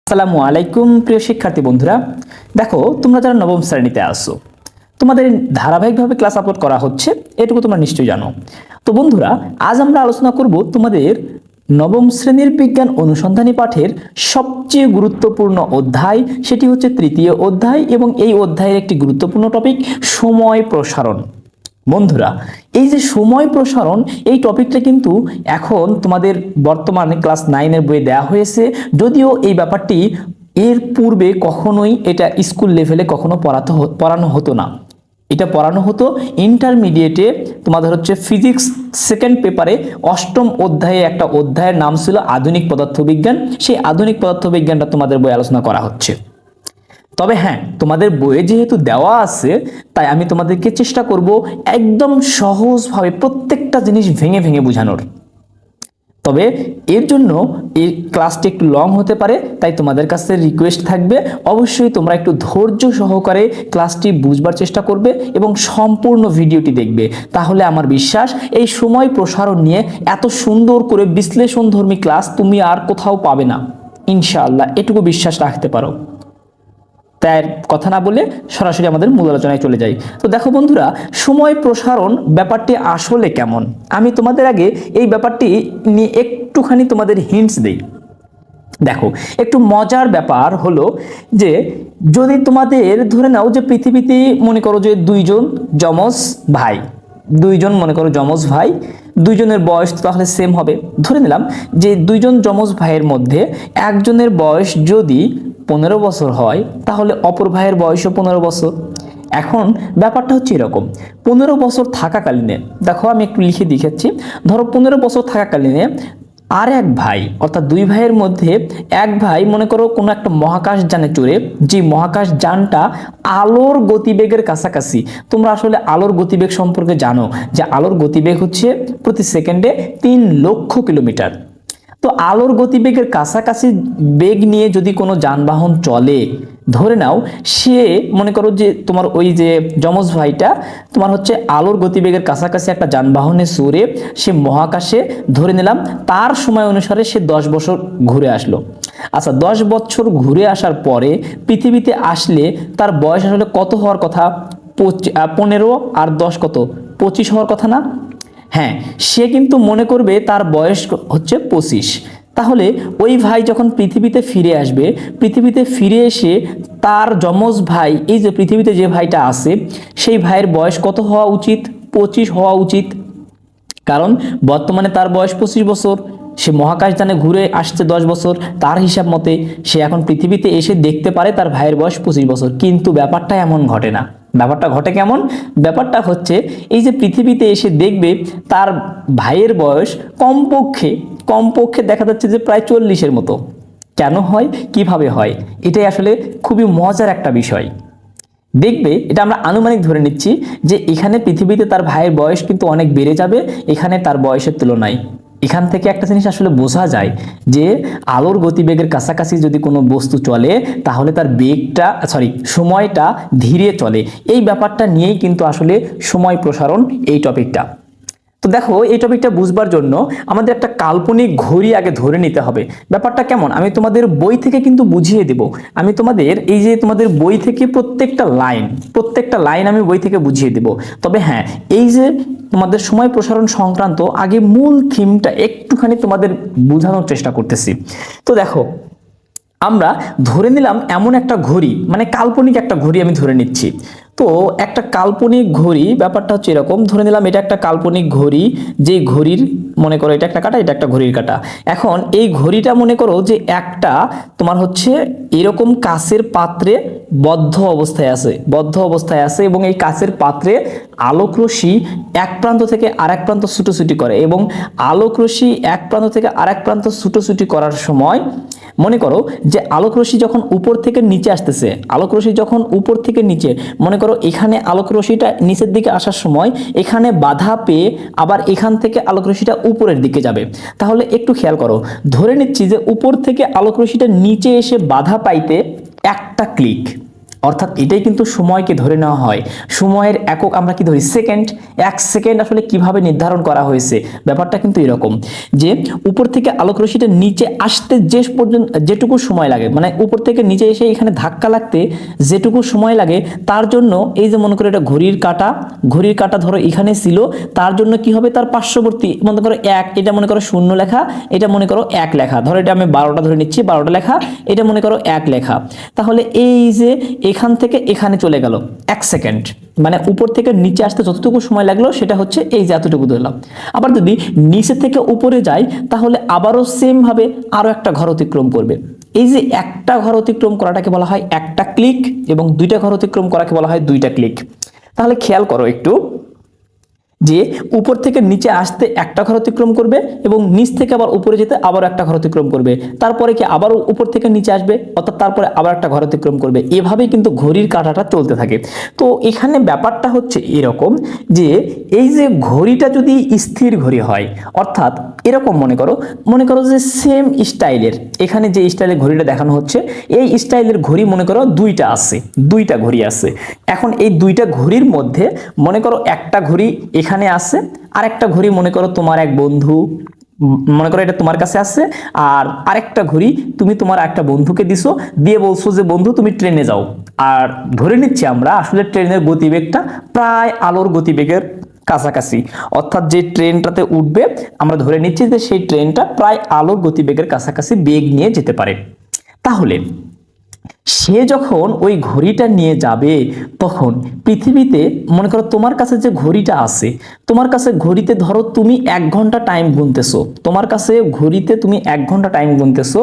আসসালামু আলাইকুম প্রিয় শিক্ষার্থী বন্ধুরা, দেখো তোমরা যারা নবম শ্রেণীতে আসো তোমাদের ধারাবাহিকভাবে ক্লাস আপলোড করা হচ্ছে, এটুকু তোমরা নিশ্চয়ই জানো। তো বন্ধুরা, আজ আমরা আলোচনা করব তোমাদের নবম শ্রেণীর বিজ্ঞান অনুসন্ধানী পাঠের সবচেয়ে গুরুত্বপূর্ণ অধ্যায়, সেটি হচ্ছে তৃতীয় অধ্যায় এবং এই অধ্যায়ের একটি গুরুত্বপূর্ণ টপিক সময় প্রসারণ। বন্ধুরা, এই যে সময় প্রসারণ এই টপিকটা কিন্তু এখন তোমাদের বর্তমানে ক্লাস 9-এর বইয়ে দেওয়া হয়েছে, যদিও এই ব্যাপারটি এর পূর্বে কখনোই এটা স্কুল লেভেলে কখনো পড়ানো হতো না। এটা পড়ানো হতো ইন্টারমিডিয়েটে, তোমাদের হচ্ছে ফিজিক্স সেকেন্ড পেপারে অষ্টম অধ্যায়ে একটা অধ্যায়ের নাম ছিল আধুনিক পদার্থবিজ্ঞান। সেই আধুনিক পদার্থবিজ্ঞানটা তোমাদের বই আলোচনা করা হচ্ছে। তবে হ্যাঁ, তোমাদের বইয়ে যেহেতু দেওয়া আছে তাই আমি তোমাদেরকে চেষ্টা করব একদম সহজভাবে প্রত্যেকটা জিনিস ভেঙে ভেঙে বোঝানোর। তবে এর জন্য এই ক্লাসটি একটু লং হতে পারে, তাই তোমাদের কাছে রিকোয়েস্ট থাকবে অবশ্যই তোমরা একটু ধৈর্য সহকারে ক্লাসটি বুঝবার চেষ্টা করবে এবং সম্পূর্ণ ভিডিওটি দেখবে। তাহলে আমার বিশ্বাস এই সময় প্রসারণ নিয়ে এত সুন্দর করে বিশ্লেষণধর্মী ক্লাস তুমি আর কোথাও পাবে না, ইনশাআল্লাহ, এটুকু বিশ্বাস রাখতে পারো। তাই কথা না বলে সরাসরি আমাদের মূল আলোচনায় চলে যাই। তো দেখো বন্ধুরা, সময় প্রসারণ ব্যাপারটি আসলে কেমন, আমি তোমাদের আগে এই ব্যাপারটি নিয়ে একটুখানি তোমাদের হিন্টস দেই। দেখো, একটু মজার ব্যাপার হলো যে যদি তোমাদের ধরে নাও যে পৃথিবীতে মনে করো যে দুইজন যমজ ভাই, দুইজনের বয়স তাহলে সেম হবে। ধরে নিলাম যে দুইজন যমজ ভাইয়ের মধ্যে একজনের বয়স যদি 15 বছর হয় তাহলে অপর ভাইয়ের বয়সও 15 বছর। এখন ব্যাপারটা হচ্ছে এরকম, 15 বছর থাকাকালীনে, দেখো আমি একটু লিখে দেখাচ্ছি, ধরো 15 বছর থাকাকালীনে আর এক ভাই, অর্থাৎ দুই ভাইয়ের মধ্যে এক ভাই মনে করো কোনো একটা মহাকাশ যানে চড়ে, যে মহাকাশ যানটা আলোর গতিবেগের কাছাকাছি, তোমরা আসলে আলোর গতিবেগ সম্পর্কে জানো যে আলোর গতিবেগ হচ্ছে প্রতি সেকেন্ডে 3 লক্ষ কিলোমিটার। তো আলোর গতিবেগের কাছাকাছি বেগ নিয়ে যদি কোনো যানবাহন চলে, ধরে নাও সে মনে করো যে তোমার ওই যে যমজ ভাইটা তোমার হচ্ছে আলোর গতিবেগের কাছাকাছি একটা যানবাহনে চড়ে সে মহাকাশে, ধরে নিলাম তার সময় অনুসারে সে 10 বছর ঘুরে আসলো। আচ্ছা, 10 বছর ঘুরে আসার পরে পৃথিবীতে আসলে তার বয়স আসলে কত হওয়ার কথা? 15 আর 10 কত? 25 হওয়ার কথা না? হ্যাঁ, সে কিন্তু মনে করবে তার বয়স হচ্ছে 25। তাহলে ওই ভাই যখন পৃথিবীতে ফিরে আসবে, পৃথিবীতে ফিরে এসে তার যমজ ভাই, এই যে পৃথিবীতে যে ভাইটা আছে সেই ভাইয়ের বয়স কত হওয়া উচিত? 25 হওয়া উচিত, কারণ বর্তমানে তার বয়স 25 বছর। সে মহাকাশযানে ঘুরে আসছে 10 বছর, তার হিসাব মতে সে এখন পৃথিবীতে এসে দেখতে পারে তার ভাইয়ের বয়স 25 বছর। কিন্তু ব্যাপারটা এমন ঘটে না। ব্যাপারটা ঘটে কেমন? ব্যাপারটা হচ্ছে এই যে পৃথিবীতে এসে দেখবে তার ভাইয়ের বয়স কমপক্ষে দেখা যাচ্ছে যে প্রায় 40-এর মতো। কেন হয়, কিভাবে হয়, এটাই আসলে খুবই মজার একটা বিষয়। দেখবে এটা আমরা আনুমানিক ধরে নিচ্ছি যে এখানে পৃথিবীতে তার ভাইয়ের বয়স কিন্তু অনেক বেড়ে যাবে এখানে তার বয়সের তুলনায়। এখান থেকে একটা জিনিস আসলে বোঝা যায় যে আলোর গতিবেগের কাছাকাছি যদি কোনো বস্তু চলে তাহলে তার সময়টা ধীরে চলে। এই ব্যাপারটা নিয়েই কিন্তু আসলে সময় প্রসারণ এই টপিকটা। তো দেখো, এই টপিকটা বুঝবার জন্য আমাদের একটা কাল্পনিক ঘড়ি আগে ধরে নিতে হবে। ব্যাপারটা কেমন আমি তোমাদের বই থেকে কিন্তু বুঝিয়ে দেব। আমি তোমাদের এই যে তোমাদের বই থেকে প্রত্যেকটা লাইন আমি বই থেকে বুঝিয়ে দেব। তবে হ্যাঁ, এই যে তোমাদের সময় প্রসারণ সংক্রান্ত আগে মূল থিমটা একটুখানি তোমাদের বোঝানোর চেষ্টা করতেছি। তো দেখো, আমরা ধরে নিলাম এমন একটা ঘড়ি, মানে কাল্পনিক একটা ঘড়ি আমি ধরে নিচ্ছি। তো একটা কাল্পনিক ঘড়ি, ব্যাপারটা হচ্ছে এরকম, ধরে নিলাম এটা একটা কাল্পনিক ঘড়ি, যে ঘড়ির মনে করো এটা একটা কাঁটা, এটা একটা ঘড়ির কাঁটা। এখন এই ঘড়িটা মনে করো যে একটা তোমার হচ্ছে এরকম কাচের পাত্রে বদ্ধ অবস্থায় আছে এবং এই কাচের পাত্রে আলোক রশ্মি এক প্রান্ত থেকে আরেক প্রান্ত ছুটোছুটি করে, এবং আলোক রশ্মি এক প্রান্ত থেকে আরেক প্রান্ত ছুটোছুটি করার সময় মনে করো যে আলোক রশ্মি যখন উপর থেকে নিচে আসতেছে, মনে করো এখানে আলোক রশ্মিটা নিচের দিকে আসার সময় এখানে বাধা পেয়ে আবার এখান থেকে আলোক রশ্মিটা উপরের দিকে যাবে। তাহলে একটু খেয়াল করো, ধরে নিচ্ছি যে উপর থেকে আলোক রশ্মিটা নিচে এসে বাধা পাইতে একটা ক্লিক, অর্থাৎ এটাই কিন্তু সময়কে ধরে নেওয়া হয়। সময়ের একক আমরা কি ধরি? সেকেন্ড। 1 সেকেন্ড আসলে কিভাবে নির্ধারণ করা হয়েছে, ব্যাপারটা কিন্তু এরকম যে উপর থেকে আলোক রশ্মিটা নিচে আসতে যে পর্যন্ত যেটুকু সময় লাগে, মানে উপর থেকে নিচে এসে এখানে ধাক্কা লাগতে যেটুকু সময় লাগে, তার জন্য এই যে মনে করো এটা ঘড়ির কাঁটা ধরো এখানে ছিল, তার জন্য কি হবে, তার পার্শ্ববর্তী মনে করো 1, এটা মনে করো 0 লেখা, এটা মনে করো 1 লেখা, ধরো এটা আমি 12টা ধরে নিচ্ছি, 12টা লেখা, এটা মনে করো 1 লেখা। তাহলে এই যে এখান থেকে এখানে চলে গেল 1 সেকেন্ড, মানে উপর থেকে নিচে আসতে যতটুকু সময় লাগলো সেটা হচ্ছে এই যে এতটুকু ধরলাম। আবার যদি নিচে থেকে উপরে যাই তাহলে আবারও সেম ভাবে আরো একটা ঘর অতিক্রম করবে। এই যে একটা ঘর অতিক্রম করাটাকে বলা হয় একটা ক্লিক, এবং 2টা ঘর অতিক্রম করাকে বলা হয় 2টা ক্লিক। তাহলে খেয়াল করো একটু যে উপর থেকে নিচে আসতে একটা ঘর অতিক্রম করবে, এবং নিচ থেকে আবার উপরে যেতে আবার একটা ঘর অতিক্রম করবে, তারপরে কি আবার উপর থেকে নিচে আসবে, অর্থাৎ তারপরে আবার একটা ঘর অতিক্রম করবে। এভাবেই কিন্তু ঘড়ির কাঁটাটা চলতে থাকে। তো এখানে ব্যাপারটা হচ্ছে এরকম যে এই যে ঘড়িটা যদি স্থির ঘড়ি হয়, অর্থাৎ এরকম মনে করো যে সেম স্টাইলের, এখানে যে স্টাইলের ঘড়িটা দেখানো হচ্ছে এই স্টাইলের ঘড়ি মনে করো 2টা ঘড়ি আছে। এখন এই 2টা ঘড়ির মধ্যে মনে করো একটা ঘড়ি এখানে আছে, আর একটা ঘড়ি মনে করো তোমার এক বন্ধু, মনে করো এটা তোমার কাছে আছে, আর আরেকটা ঘড়ি তুমি তোমার একটা বন্ধুকে দিছো, দিয়ে বলছো যে বন্ধু তুমি ট্রেনে যাও। আর ধরে নিচ্ছি আমরা আসলে ট্রেনের গতিবেগটা প্রায় আলোর গতিবেগের কাছাকাছি, অর্থাৎ যে ট্রেনটাতে উঠবে আমরা ধরে নিচ্ছি যে সেই ট্রেনটা প্রায় আলোর গতিবেগের কাছাকাছি বেগ নিয়ে যেতে পারে। তাহলে সে যখন ওই ঘড়িটা নিয়ে যাবে তখন পৃথিবীতে মনে করো তোমার কাছে যে ঘড়িটা আছে, তোমার কাছে ঘড়িতে ধরো তুমি 1 ঘন্টা টাইম গুনতেছো, তোমার কাছে ঘড়িতে তুমি 1 ঘন্টা টাইম গুনতেছো,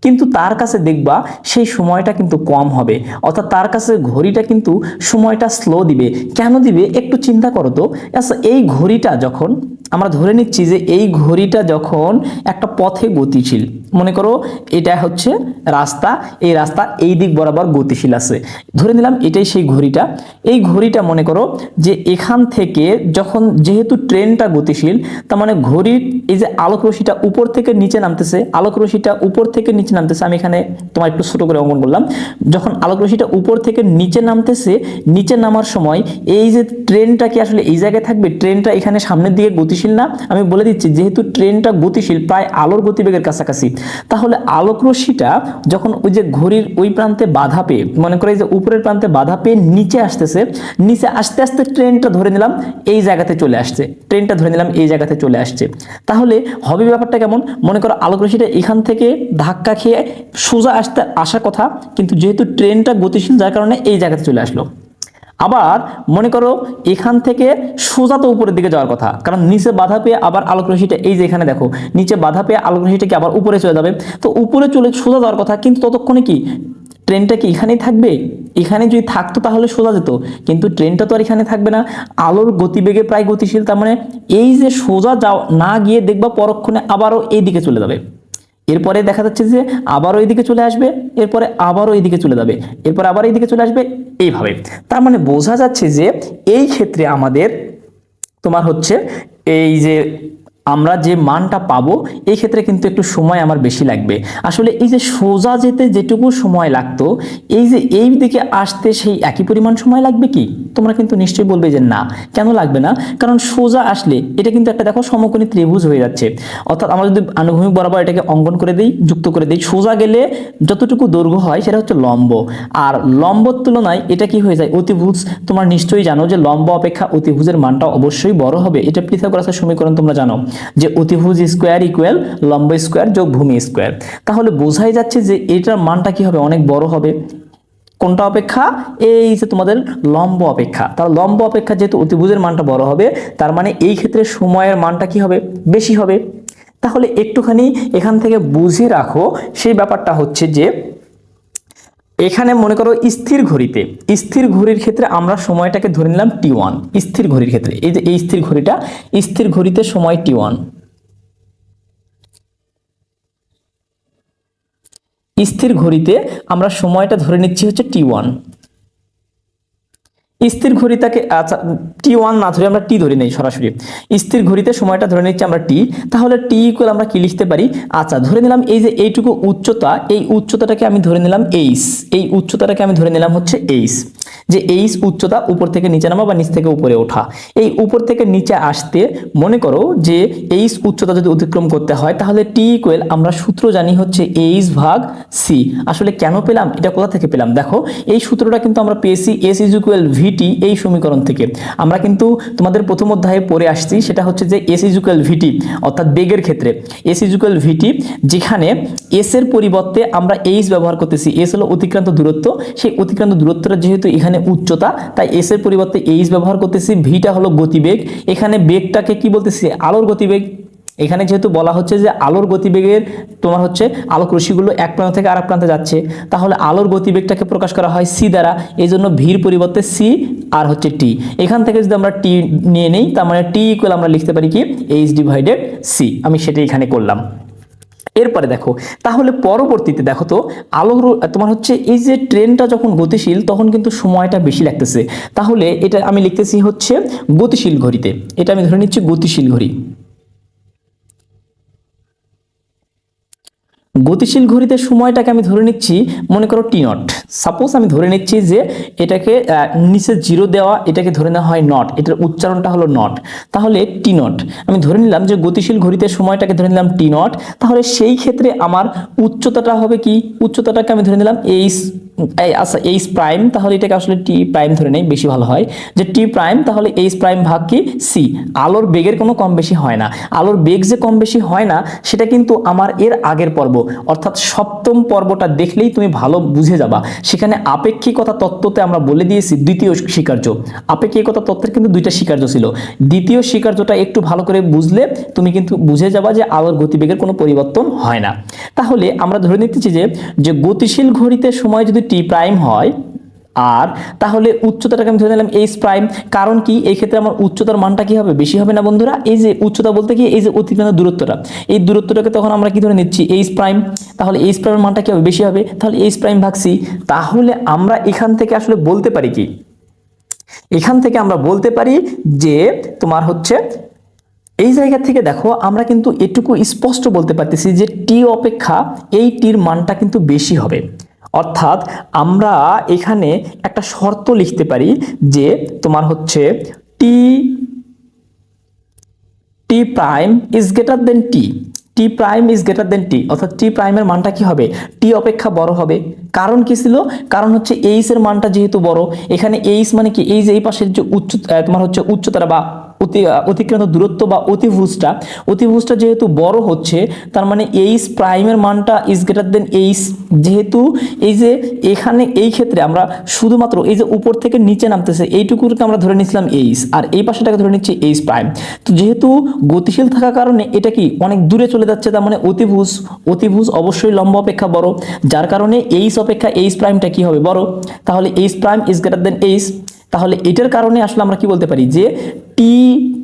কিন্তু তার কাছে দেখবা সেই সময়টা কিন্তু কম হবে, অর্থাৎ তার কাছে ঘড়িটা কিন্তু সময়টা স্লো দিবে। কেন দিবে একটু চিন্তা করো তো। আচ্ছা, এই ঘড়িটা যখন আমরা ধরে নিচ্ছি যে এই ঘড়িটা যখন একটা পথে গতিশীল, মনে করো এটা হচ্ছে রাস্তা, এই রাস্তা এই দিক বরাবর গতিশীল আছে, ধরে নিলাম এটাই সেই ঘড়িটা। এই ঘড়িটা মনে করো যে এখান থেকে যখন যেহেতু ট্রেনটা গতিশীল, তার মানে ঘড়ির এই যে আলোক রশ্মিটা উপর থেকে নিচে নামতেছে, আলোক রশ্মিটা উপর থেকে নিচে নামতেছে, আমি এখানে তোমার একটু ছোট করে অঙ্কন করলাম। যখন আলোক রশ্মিটা উপর থেকে নিচে নামতেছে, নিচে নামার সময় এই যে ট্রেনটা কি আসলে এই জায়গায় থাকবে? ট্রেনটা এখানে সামনের দিকে গতিশীল না? আমি বলে দিচ্ছি, যেহেতু ট্রেনটা গতিশীল প্রায় আলোর গতিবেগের কাছাকাছি, তাহলে আলোক রশ্মিটা যখন ওই যে ঘড়ির ওই প্রান্তে বাধা পেয়ে, মনে করে যে উপরের প্রান্তে বাধা পেয়ে নিচে আসতেছে, নিচে আস্তে আস্তে ট্রেনটা ধরে নিলাম এই জায়গাতে চলে আসছে, ট্রেনটা ধরে নিলাম এই জায়গাতে চলে আসছে। তাহলে হবে ব্যাপারটা কেমন? মনে করো আলোক রশ্মিটা এখান থেকে ধাক্কা খেয়ে সোজা আসার কথা, কিন্তু যেহেতু ট্রেনটা গতিশীল যার কারণে এই জায়গাতে চলে আসলো। আবার মনে করো এখান থেকে সোজা তো উপরের দিকে যাওয়ার কথা, কারণ নিচে বাধা পেয়ে আবার আলোক রশ্মিটা এই যে এখানে দেখো নিচে বাধা পেয়ে আলোক রশ্মিটা কি আবার উপরে চলে যাবে, তো উপরে চলে সোজা যাওয়ার কথা, কিন্তু ততক্ষণে কি ট্রেনটা কি এখানেই থাকবে? এখানে যদি থাকতো তাহলে সোজা যেত, কিন্তু ট্রেনটা তো আর এখানে থাকবে না, আলোর গতিবেগে প্রায় গতিশীল, তার মানে এই যে সোজা যাও না গিয়ে দেখবা পরক্ষণে আবারও এই দিকে চলে যাবে, এরপরে দেখা যাচ্ছে যে আবারও এইদিকে চলে আসবে, এরপরে আবারও এইদিকে চলে যাবে, এরপর আবার এইদিকে চলে আসবে, এইভাবে। তার মানে বোঝা যাচ্ছে যে এই ক্ষেত্রে আমাদের তোমার হচ্ছে এই যে আমরা যে মানটা পাবো এই ক্ষেত্রে কিন্তু একটু সময় আমার বেশি লাগবে। আসলে এই যে সোজা যেতে যেটুকু সময় লাগতো, এই যে এই দিকে আসতে সেই একই পরিমাণ সময় লাগবে কি? তোমরা কিন্তু নিশ্চয়ই বলবে যে না, কেন লাগবে না? কারণ সোজা আসলে এটা কিন্তু একটা দেখো সমকোণী ত্রিভুজ হয়ে যাচ্ছে, অর্থাৎ আমরা যদি আনুভূমিক বরাবর এটাকে অঙ্কন করে দিই, যুক্ত করে দিই, সোজা গেলে যতটুকু দৈর্ঘ্য হয় সেটা হচ্ছে লম্ব, আর লম্বর তুলনায় এটা কি হয়ে যায়? অতিভুজ। তোমরা নিশ্চয়ই জানো যে লম্ব অপেক্ষা অতিভুজের মানটা অবশ্যই বড় হবে, এটা পিথাগোরাসের সমীকরণ তোমরা জানো যে অতিভুজ স্কোয়ার ইকুয়াল লম্ব স্কোয়ার যোগ ভূমি স্কোয়ার। তাহলে বোঝাই যাচ্ছে যে এটার মানটা কি হবে? অনেক বড় হবে। কোনটা অপেক্ষা? এই যে তোমাদের লম্ব অপেক্ষা। তাহলে লম্ব অপেক্ষা যেহেতু অতিভুজের মানটা বড় হবে, তার মানে এই ক্ষেত্রে সময়ের মানটা কি হবে? বেশি হবে। তাহলে একটুখানি এখান থেকে বুঝে রাখো, সেই ব্যাপারটা হচ্ছে যে এখানে মনে করো স্থির ঘড়ির ক্ষেত্রে আমরা সময়টাকে ধরে নিলাম t1। স্থির ঘড়ির ক্ষেত্রে এই যে এই স্থির ঘড়িতে সময় t1। স্থির ঘড়িতে আমরা সময়টা ধরে নিচ্ছি হচ্ছে t1। স্থির ঘড়িটাকে আচ্ছা T1 না ধরে আমরা টি ধরে নেই সরাসরি। স্থির ঘড়িতে সময়টা ধরে নিচ্ছি আমরা টি, তাহলে টি ইকুয়াল আমরা কি লিখতে পারি? আচ্ছা ধরে নিলাম এই যে এইটুকু উচ্চতা, এই উচ্চতাটাকে আমি ধরে নিলাম এইচ, এই উচ্চতাটাকে আমি ধরে নিলাম হচ্ছে এইচ, যে এইচ উচ্চতা উপর থেকে নিচে নামা বা নিচ থেকে উপরে ওঠা। এই উপর থেকে নিচে আসতে মনে করো যে এইচ উচ্চতা যদি অতিক্রম করতে হয় তাহলে টি ইকুয়াল আমরা সূত্র জানি হচ্ছে এইচ ভাগ সি। আসলে কেন পেলাম এটা, কোথা থেকে পেলাম? দেখো এই সূত্রটা কিন্তু আমরা পেয়েছি এস ইজ ইকুয়াল ভিটি এই সমীকরণ থেকে। আমরা কিন্তু তোমাদের প্রথম অধ্যায়ে পড়ে আসছি, সেটা হচ্ছে যে এস ইজ ইকুয়াল ভিটি অর্থাৎ বেগের ক্ষেত্রে এস ইজ ইকুয়াল ভিটি, যেখানে এস এর পরিবর্তে আমরা এইচ ব্যবহার করতেছি। এস হলো অতিক্রান্ত দূরত্ব, সেই অতিক্রান্ত দূরত্বটা যেহেতু এখানে উচ্চতা তাই এস এর পরিবর্তে এইচ ব্যবহার করতেছি। ভিটা হলো গতিবেগ, এখানে বেগটাকে কি বলতেছি? আলোর গতিবেগ। এখানে যেহেতু বলা হচ্ছে যে আলোর গতিবেগের তোমার হচ্ছে আলোক রশ্মিগুলো এক প্রান্ত থেকে আরেক প্রান্তে যাচ্ছে, তাহলে আলোর গতিবেগটাকে প্রকাশ করা হয় সি দ্বারা, এই জন্য ভির পরিবর্তে সি আর হচ্ছে টি। এখান থেকে যদি আমরা টি নিয়ে নেই তার মানে টি ইকুয়াল আমরা লিখতে পারি কি? H divided C. আমি সেটাই এখানে করলাম। এরপরে দেখো তাহলে পরবর্তীতে দেখো তো আলোর তোমার হচ্ছে এই যে ট্রেনটা যখন গতিশীল তখন কিন্তু সময়টা বেশি লাগতেছে, তাহলে এটা আমি লিখতেছি হচ্ছে গতিশীল ঘড়িতে, এটা আমি ধরে নিচ্ছি গতিশীল ঘড়ি। গতিশীল ঘড়িতে সময়টাকে আমি ধরে নিচ্ছি মনে করো টি নট। সাপোজ আমি ধরে নিচ্ছি যে এটাকে নিচে জিরো দেওয়া, এটাকে ধরে নেওয়া হয় নট, এটার উচ্চারণটা হলো নট, তাহলে টি নট। আমি ধরে নিলাম যে গতিশীল ঘড়িতে সময়টাকে ধরে নিলাম টি নট, তাহলে সেই ক্ষেত্রে আমার উচ্চতাটা হবে কি? উচ্চতাটাকে আমি ধরে নিলাম এইচ, আচ্ছা এইচ প্রাইম, তাহলে এটাকে আসলে টি প্রাইম ধরে নেই বেশি ভালো হয়, যে টি প্রাইম, তাহলে এইচ প্রাইম ভাগ কি? সি। আলোর বেগের কোনো কম বেশি হয় না। আলোর বেগ যে কম বেশি হয় না সেটা কিন্তু আমার এর আগের পর্ব অর্থাৎ সপ্তম পর্বটা দেখলেই তুমি ভালো বুঝে যাবা। সেখানে আপেক্ষিকতা তত্ত্বতে আমরা বলে দিয়েছি দ্বিতীয় স্বীকার্য, আপেক্ষিকতা তত্ত্বের কিন্তু দুইটা স্বীকার্য ছিল। দ্বিতীয় স্বীকার্যটা একটু ভালো করে বুঝলে তুমি কিন্তু বুঝে যাবা যে আলোর গতিবেগের কোনো পরিবর্তন হয় না। তাহলে আমরা ধরে নিতেছি যে গতিশীল ঘড়িতে সময় যদি টি প্রাইম হয় আর তাহলে উচ্চতাটাকে আমি ধরে নিলাম এইচ প্রাইম। কারণ কি? এই ক্ষেত্রে আমার উচ্চতার মানটা কি হবে? বেশি হবে না বন্ধুরা? এই যে উচ্চতা বলতে কি? এই যে অতিক্রান্ত দূরত্বটা, এই দূরত্বটাকে তখন আমরা কি ধরে নিচ্ছি? H prime. তাহলে এইচ প্রাইমের মানটা কি হবে? বেশি হবে, তাহলে এইচ প্রাইম ভাগ সি। তাহলে আমরা এখান থেকে আসলে বলতে পারি কি? এখান থেকে আমরা বলতে পারি যে তোমার হচ্ছে এই জায়গা থেকে দেখো আমরা কিন্তু এটুকু স্পষ্ট বলতে পারতেছি যে টি অপেক্ষা এই টির মানটা কিন্তু বেশি হবে। অর্থাৎ আমরা এখানে একটা শর্ত লিখতে পারি যে তোমার হচ্ছে T T prime is greater than T, T prime is greater than T, অর্থাৎ টি প্রাইমের মানটা কি হবে? টি অপেক্ষা বড় হবে। কারণ কি ছিল? কারণ হচ্ছে এইচ এর মানটা যেহেতু বড়, এখানে এইচ মানে কি? এই যে এই পাশের যে তোমার হচ্ছে উচ্চতাটা বা অতিক্রান্ত দূরত্ব বা অতিভুজটা যেহেতু বড় হচ্ছে, তার মানে এইচ প্রাইমের মানটা ইজ গ্রেটার দেন এইচ। যেহেতু এই যে এখানে এই ক্ষেত্রে আমরা শুধুমাত্র এই যে উপর থেকে নিচে নামতেছে এইটুকুকে আমরা ধরে নিচ্ছিলাম এইচ, আর এই পাশেটাকে ধরে নিচ্ছি এইচ প্রাইম। তো যেহেতু গতিশীল থাকার কারণে এটা কি অনেক দূরে চলে যাচ্ছে, তার মানে অতিভুজ অবশ্যই লম্ব অপেক্ষা বড়, যার কারণে এইচ অপেক্ষা এইচ প্রাইমটা কি হবে? বড়। তাহলে H prime is greater then H. তাহলে এটার কারণে আসলে আমরা কি বলতে পারি? যে টি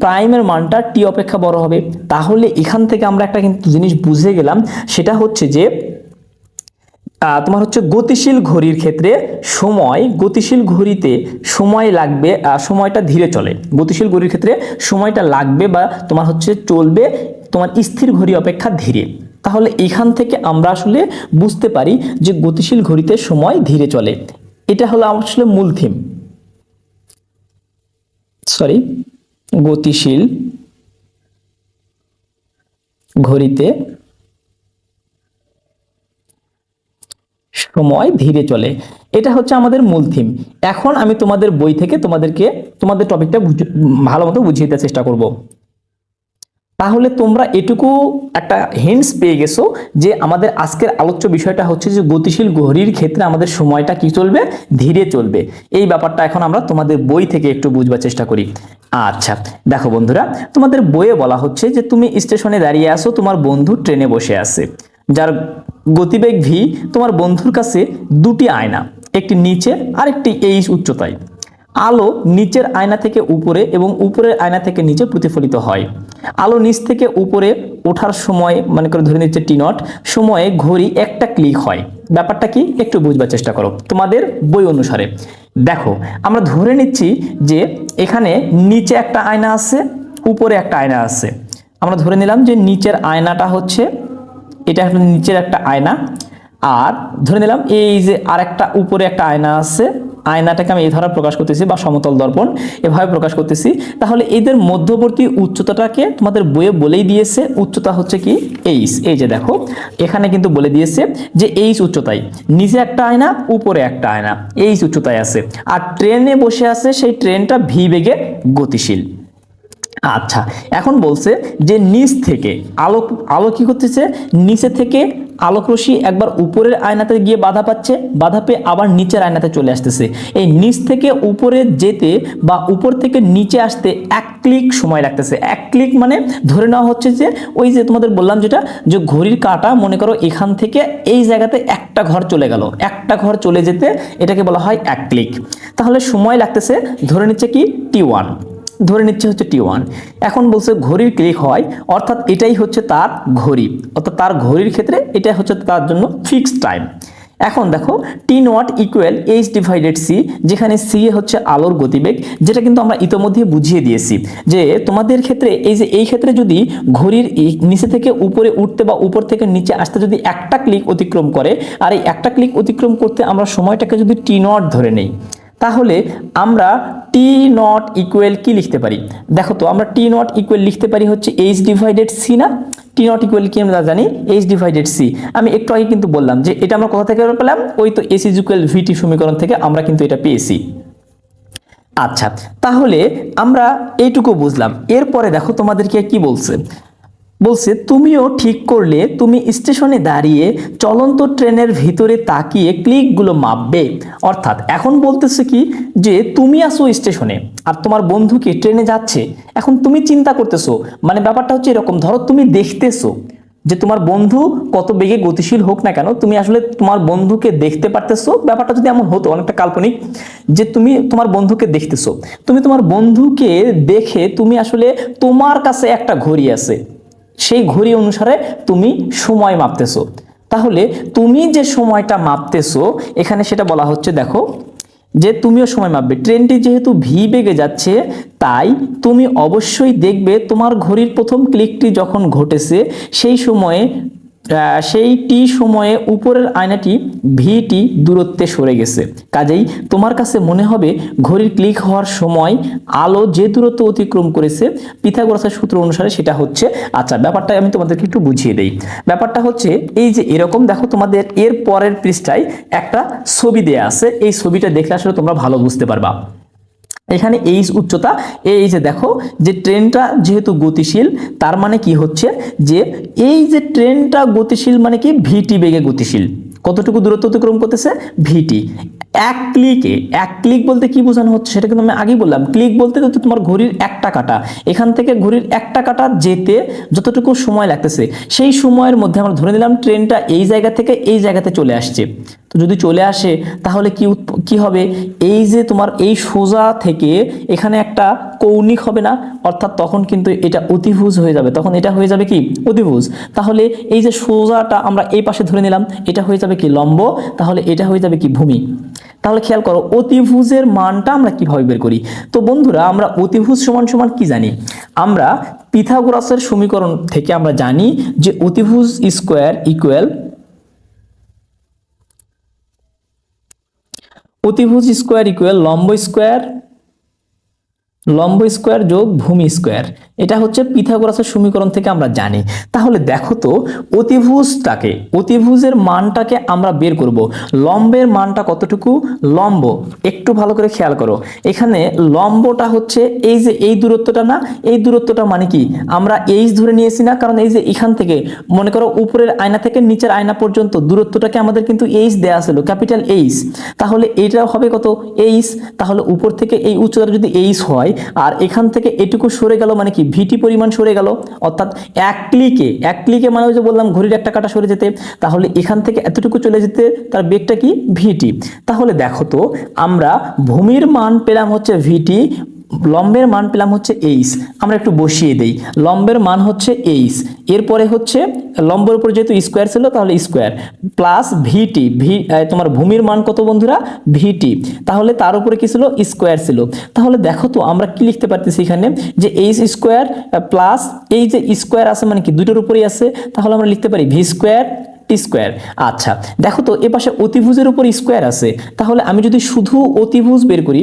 প্রাইমের মানটা টি অপেক্ষা বড় হবে। তাহলে এখান থেকে আমরা একটা কিন্তু জিনিস বুঝে গেলাম, সেটা হচ্ছে যে তোমার হচ্ছে গতিশীল ঘড়ির ক্ষেত্রে গতিশীল ঘড়িতে সময় লাগবে, সময়টা ধীরে চলে। গতিশীল ঘড়ির ক্ষেত্রে সময়টা লাগবে বা তোমার হচ্ছে চলবে তোমার স্থির ঘড়ি অপেক্ষা ধীরে। তাহলে এখান থেকে আমরা আসলে বুঝতে পারি যে গতিশীল ঘড়িতে সময় ধীরে চলে। এটা হলো আসলে মূল থিম। গতিশীল ঘড়িতে সময় ধীরে চলে, এটা হচ্ছে আমাদের মূল থিম। এখন আমি তোমাদের বই থেকে তোমাদের টপিকটা ভালো মতো বুঝিয়ে দেওয়ার চেষ্টা করব। তাহলে তোমরা এটুকু একটা হিন্টস পেয়ে গেছো যে আমাদের আজকের আলোচ্য বিষয়টা হচ্ছে যে গতিশীল ঘড়ির ক্ষেত্রে আমাদের সময়টা কি চলবে? ধীরে চলবে। এই ব্যাপারটা এখন আমরা তোমাদের বই থেকে একটু বুঝবার চেষ্টা করি। আচ্ছা দেখো বন্ধুরা, তোমাদের বইয়ে বলা হচ্ছে যে তুমি স্টেশনে দাঁড়িয়ে আছো, তোমার বন্ধু ট্রেনে বসে আছে, যার গতিবেগ ভি। তোমার বন্ধুর কাছে দুটি আয়না, একটি নিচে আর একটি এইচ উচ্চতায়। আলো নিচের আয়না থেকে উপরে এবং উপরের আয়না থেকে নিচে প্রতিফলিত হয়। আলো নিচ থেকে উপরে ওঠার সময় মনে করে ধরে নিচ্ছে টি নট সময়ে ঘড়ি একটা ক্লিক হয়। ব্যাপারটা কি একটু বুঝবার চেষ্টা করো তোমাদের বই অনুসারে। দেখো আমরা ধরে নিচ্ছি যে এখানে নিচে একটা আয়না আছে, উপরে একটা আয়না আছে। আমরা ধরে নিলাম যে নিচের আয়নাটা হচ্ছে, এটা হলো নিচের একটা আয়না, আর ধরে নিলাম এই যে আরেকটা উপরে একটা আয়না আছে, আয়নাটাকে আমি এভাবে প্রকাশ করতেছি বা সমতল দর্পণ এভাবে প্রকাশ করতেছি। তাহলে এদের মধ্যবর্তী উচ্চতাটাকে তোমাদের বইয়ে বলেই দিয়েছে, উচ্চতা হচ্ছে কি এইচ। এই যে দেখো এখানে কিন্তু বলে দিয়েছে যে এইচ উচ্চতায়, নিচে একটা আয়না উপরে একটা আয়না, এইচ উচ্চতায় আছে। আর ট্রেনে বসে আছে, সেই ট্রেনটা ভি বেগে গতিশীল। আচ্ছা, এখন বলছে যে নিচ থেকে আলো আলো কি করতেছে, নিচে থেকে আলোক রশ্মি একবার উপরের আয়নাতে গিয়ে বাধা পাচ্ছে, বাধা পেয়ে আবার নিচের আয়নাতে চলে আসতেছে। এই নিচ থেকে উপরে যেতে বা উপর থেকে নিচে আসতে 1 ক্লিক সময় লাগতেছে। 1 ক্লিক মানে ধরে নেওয়া হচ্ছে যে ওই যে তোমাদের বললাম যেটা, যে ঘড়ির কাঁটা মনে করো এখান থেকে এই জায়গাতে একটা ঘর চলে গেল, একটা ঘর চলে যেতে এটাকে বলা হয় 1 ক্লিক। তাহলে সময় লাগতেছে ধরে নিচ্ছে কি T1, ধরে নিচ্ছে হচ্ছে T1। এখন বলছে ঘড়ির ক্লিক হয়, অর্থাৎ এটাই হচ্ছে তার ঘড়ি, অর্থাৎ তার ঘড়ির ক্ষেত্রে এটা হচ্ছে তার জন্য ফিক্সড টাইম। এখন দেখো T0 equal H divided C, যেখানে সি হচ্ছে আলোর গতিবেগ, যেটা কিন্তু আমরা ইতোমধ্যে বুঝিয়ে দিয়েছি যে তোমাদের ক্ষেত্রে এই যে এই ক্ষেত্রে যদি ঘড়ির নিচে থেকে উপরে উঠতে বা উপর থেকে নিচে আসতে যদি একটা ক্লিক অতিক্রম করে, আর এই একটা ক্লিক অতিক্রম করতে আমরা সময়টাকে যদি T0 ধরে নেই, তাহলে আমরা T0 ইকুয়াল কি লিখতে পারি? দেখো তো আমরা T0 ইকুয়াল লিখতে পারি হচ্ছে এইচ ডিভাইডেড সি না? T0 ইকুয়াল কি আমরা জানি এইচ ডিভাইডেড সি। আমি একটু আগে কিন্তু বললাম যে এটা আমরা কোথা থেকে পেলাম, ওই তো এস ইজ ইকুয়াল ভিটি সমীকরণ থেকে আমরা কিন্তু এটা পেয়েছি। আচ্ছা, তাহলে আমরা এইটুকু বুঝলাম। এরপরে দেখো তোমাদেরকে কি বলছে, বলছে তুমিও ঠিক করলে তুমি স্টেশনে দাঁড়িয়ে চলন্ত ট্রেনের ভিতরে তাকিয়ে ক্লিকগুলো মাপবে। অর্থাৎ এখন বলতেছে কি যে তুমি আসো স্টেশনে আর তোমার বন্ধু কি ট্রেনে যাচ্ছে, এখন তুমি চিন্তা করতেছো, মানে ব্যাপারটা হচ্ছে এরকম, ধরো তুমি দেখতেছো যে তোমার বন্ধু কত বেগে গতিশীল হোক না কেন, তুমি আসলে তোমার বন্ধুকে দেখতে পারতেছো। ব্যাপারটা যদি এমন হতো, অনেকটা কাল্পনিক, যে তুমি তোমার বন্ধুকে দেখতেছো, তুমি তোমার বন্ধুকে দেখে তুমি আসলে তোমার কাছে একটা ঘড়ি আছে, সেই ঘড়ি অনুসারে তুমি সময় মাপতেছো। তাহলে তুমি যে সময়টা মাপতেছো এখানে সেটা বলা হচ্ছে, দেখো যে তুমিও সময় মাপবে। ট্রেনটি যেহেতু ভি বেগে যাচ্ছে, তাই তুমি অবশ্যই দেখবে তোমার ঘড়ির প্রথম ক্লিকটি যখন ঘটেছে সেই সময়ে সেই টি সময়ে উপরের আয়নাটি ভিটি দূরত্বে সরে গেছে। কাজেই তোমার কাছে মনে হবে ঘড়ির ক্লিক হওয়ার সময় আলো যে দূরত্ব অতিক্রম করেছে পিথাগোরাসের সূত্র অনুসারে সেটা হচ্ছে। আচ্ছা, ব্যাপারটা আমি তোমাদেরকে একটু বুঝিয়ে দেই। ব্যাপারটা হচ্ছে এই যে এরকম, দেখো তোমাদের এর পরের পৃষ্ঠায় একটা ছবি দেয়া আছে, এই ছবিটা দেখলে আসলে তোমরা ভালো বুঝতে পারবা। এখানে এইচ উচ্চতা, এই যে দেখো যে ট্রেনটা যেহেতু গতিশীল, তার মানে কি হচ্ছে যে এই যে ট্রেনটা গতিশীল মানে কি ভিটি বেগে গতিশীল। কতটুকু দূরত্ব অতিক্রম করতেছে? ভিটি। 1 ক্লিকে, 1 ক্লিক বলতে কি বোঝানো হচ্ছে সেটা কিন্তু আমি আগেই বললাম। ক্লিক বলতে তো তোমার ঘড়ির একটা কাঁটা, এখান থেকে ঘড়ির একটা কাঁটা যেতে যতটুকু সময় লাগতেছে সেই সময়ের মধ্যে আমরা ধরে নিলাম ট্রেনটা এই জায়গা থেকে এই জায়গাতে চলে আসছে। তো যদি চলে আসে তাহলে কি হবে, এই যে তোমার এই সোজা থেকে এখানে একটা কৌণিক হবে না, অর্থাৎ তখন কিন্তু এটা অতিভুজ হয়ে যাবে, তখন এটা হয়ে যাবে কি অতিভুজ। তাহলে এই যে সোজাটা আমরা এই পাশে ধরে নিলাম, এটা হয়ে যাবে কি লম্ব, তাহলে এটা হয়ে যাবে কি ভূমি। তাহলে খেয়াল করো অতিভুজের মানটা আমরা কিভাবে বের করি। তো বন্ধুরা আমরা অতিভুজ সমান সমান কি জানি, আমরা পিথাগোরাসের সমীকরণ থেকে আমরা জানি যে অতিভুজ স্কোয়ার ইকুয়াল অতিভুজ স্কোয়ার ইকুয়াল লম্ব স্কোয়ার যোগ ভূমি স্কোয়ার। এটা হচ্ছে পিথাগোরাসের সমীকরণ থেকে আমরা জানি। তাহলে দেখো তো অতিভুজের মানটাকে আমরা বের করব। লম্বের মানটা কতটুকু, লম্ব একটু ভালো করে খেয়াল করো, এখানে লম্বটা হচ্ছে এই যে এই দূরত্বটা না, এই দূরত্বটা মানে কি আমরা এইচ ধরে নিয়েছি না, কারণ এই যে এখান থেকে মনে করো উপরের আয়না থেকে নিচের আয়না পর্যন্ত দূরত্বটাকে আমাদের কিন্তু এইচ দেয়া ছিল, ক্যাপিটাল এইচ। তাহলে এইটা হবে কত, এইচ। তাহলে উপর থেকে এই উচ্চতা যদি এইচ হয় আর এখান থেকে এটুকু সরে গেল মানে কি ভিটি পরিমাণ সরে গেল, অর্থাৎ 1 ক্লিকে মানে ওই যে বললাম ঘড়ির একটা কাঁটা সরে যেতে, তাহলে এখান থেকে এতটুকু চলে যেতে তার বেগটা কি ভিটি। তাহলে দেখো তো আমরা ভূমির মান পেলাম হচ্ছে ভিটি, লম্বের মান পেলাম হচ্ছে এইচ, আমরা একটু বসিয়ে দেই। লম্বের মান হচ্ছে এইচ, এরপরে হচ্ছে লম্বের উপর যেহেতু স্কোয়ার ছিল তাহলে স্কোয়ার প্লাস ভিটি, তোমার ভূমির মান কত বন্ধুরা, ভিটি, তাহলে তার উপরে কি ছিল, স্কোয়ার ছিল। তাহলে দেখো তো আমরা কি লিখতে পারতেছি এখানে, যে এইচ স্কোয়ার প্লাস এই যে স্কোয়ার আছে মানে কি দুটোর উপরেই আছে, তাহলে আমরা লিখতে পারি ভি স্কোয়ার টি স্কোয়ার। আচ্ছা দেখো তো এ পাশে অতিভুজের উপর স্কোয়ার আছে, তাহলে আমি যদি শুধু অতিভুজ বের করি,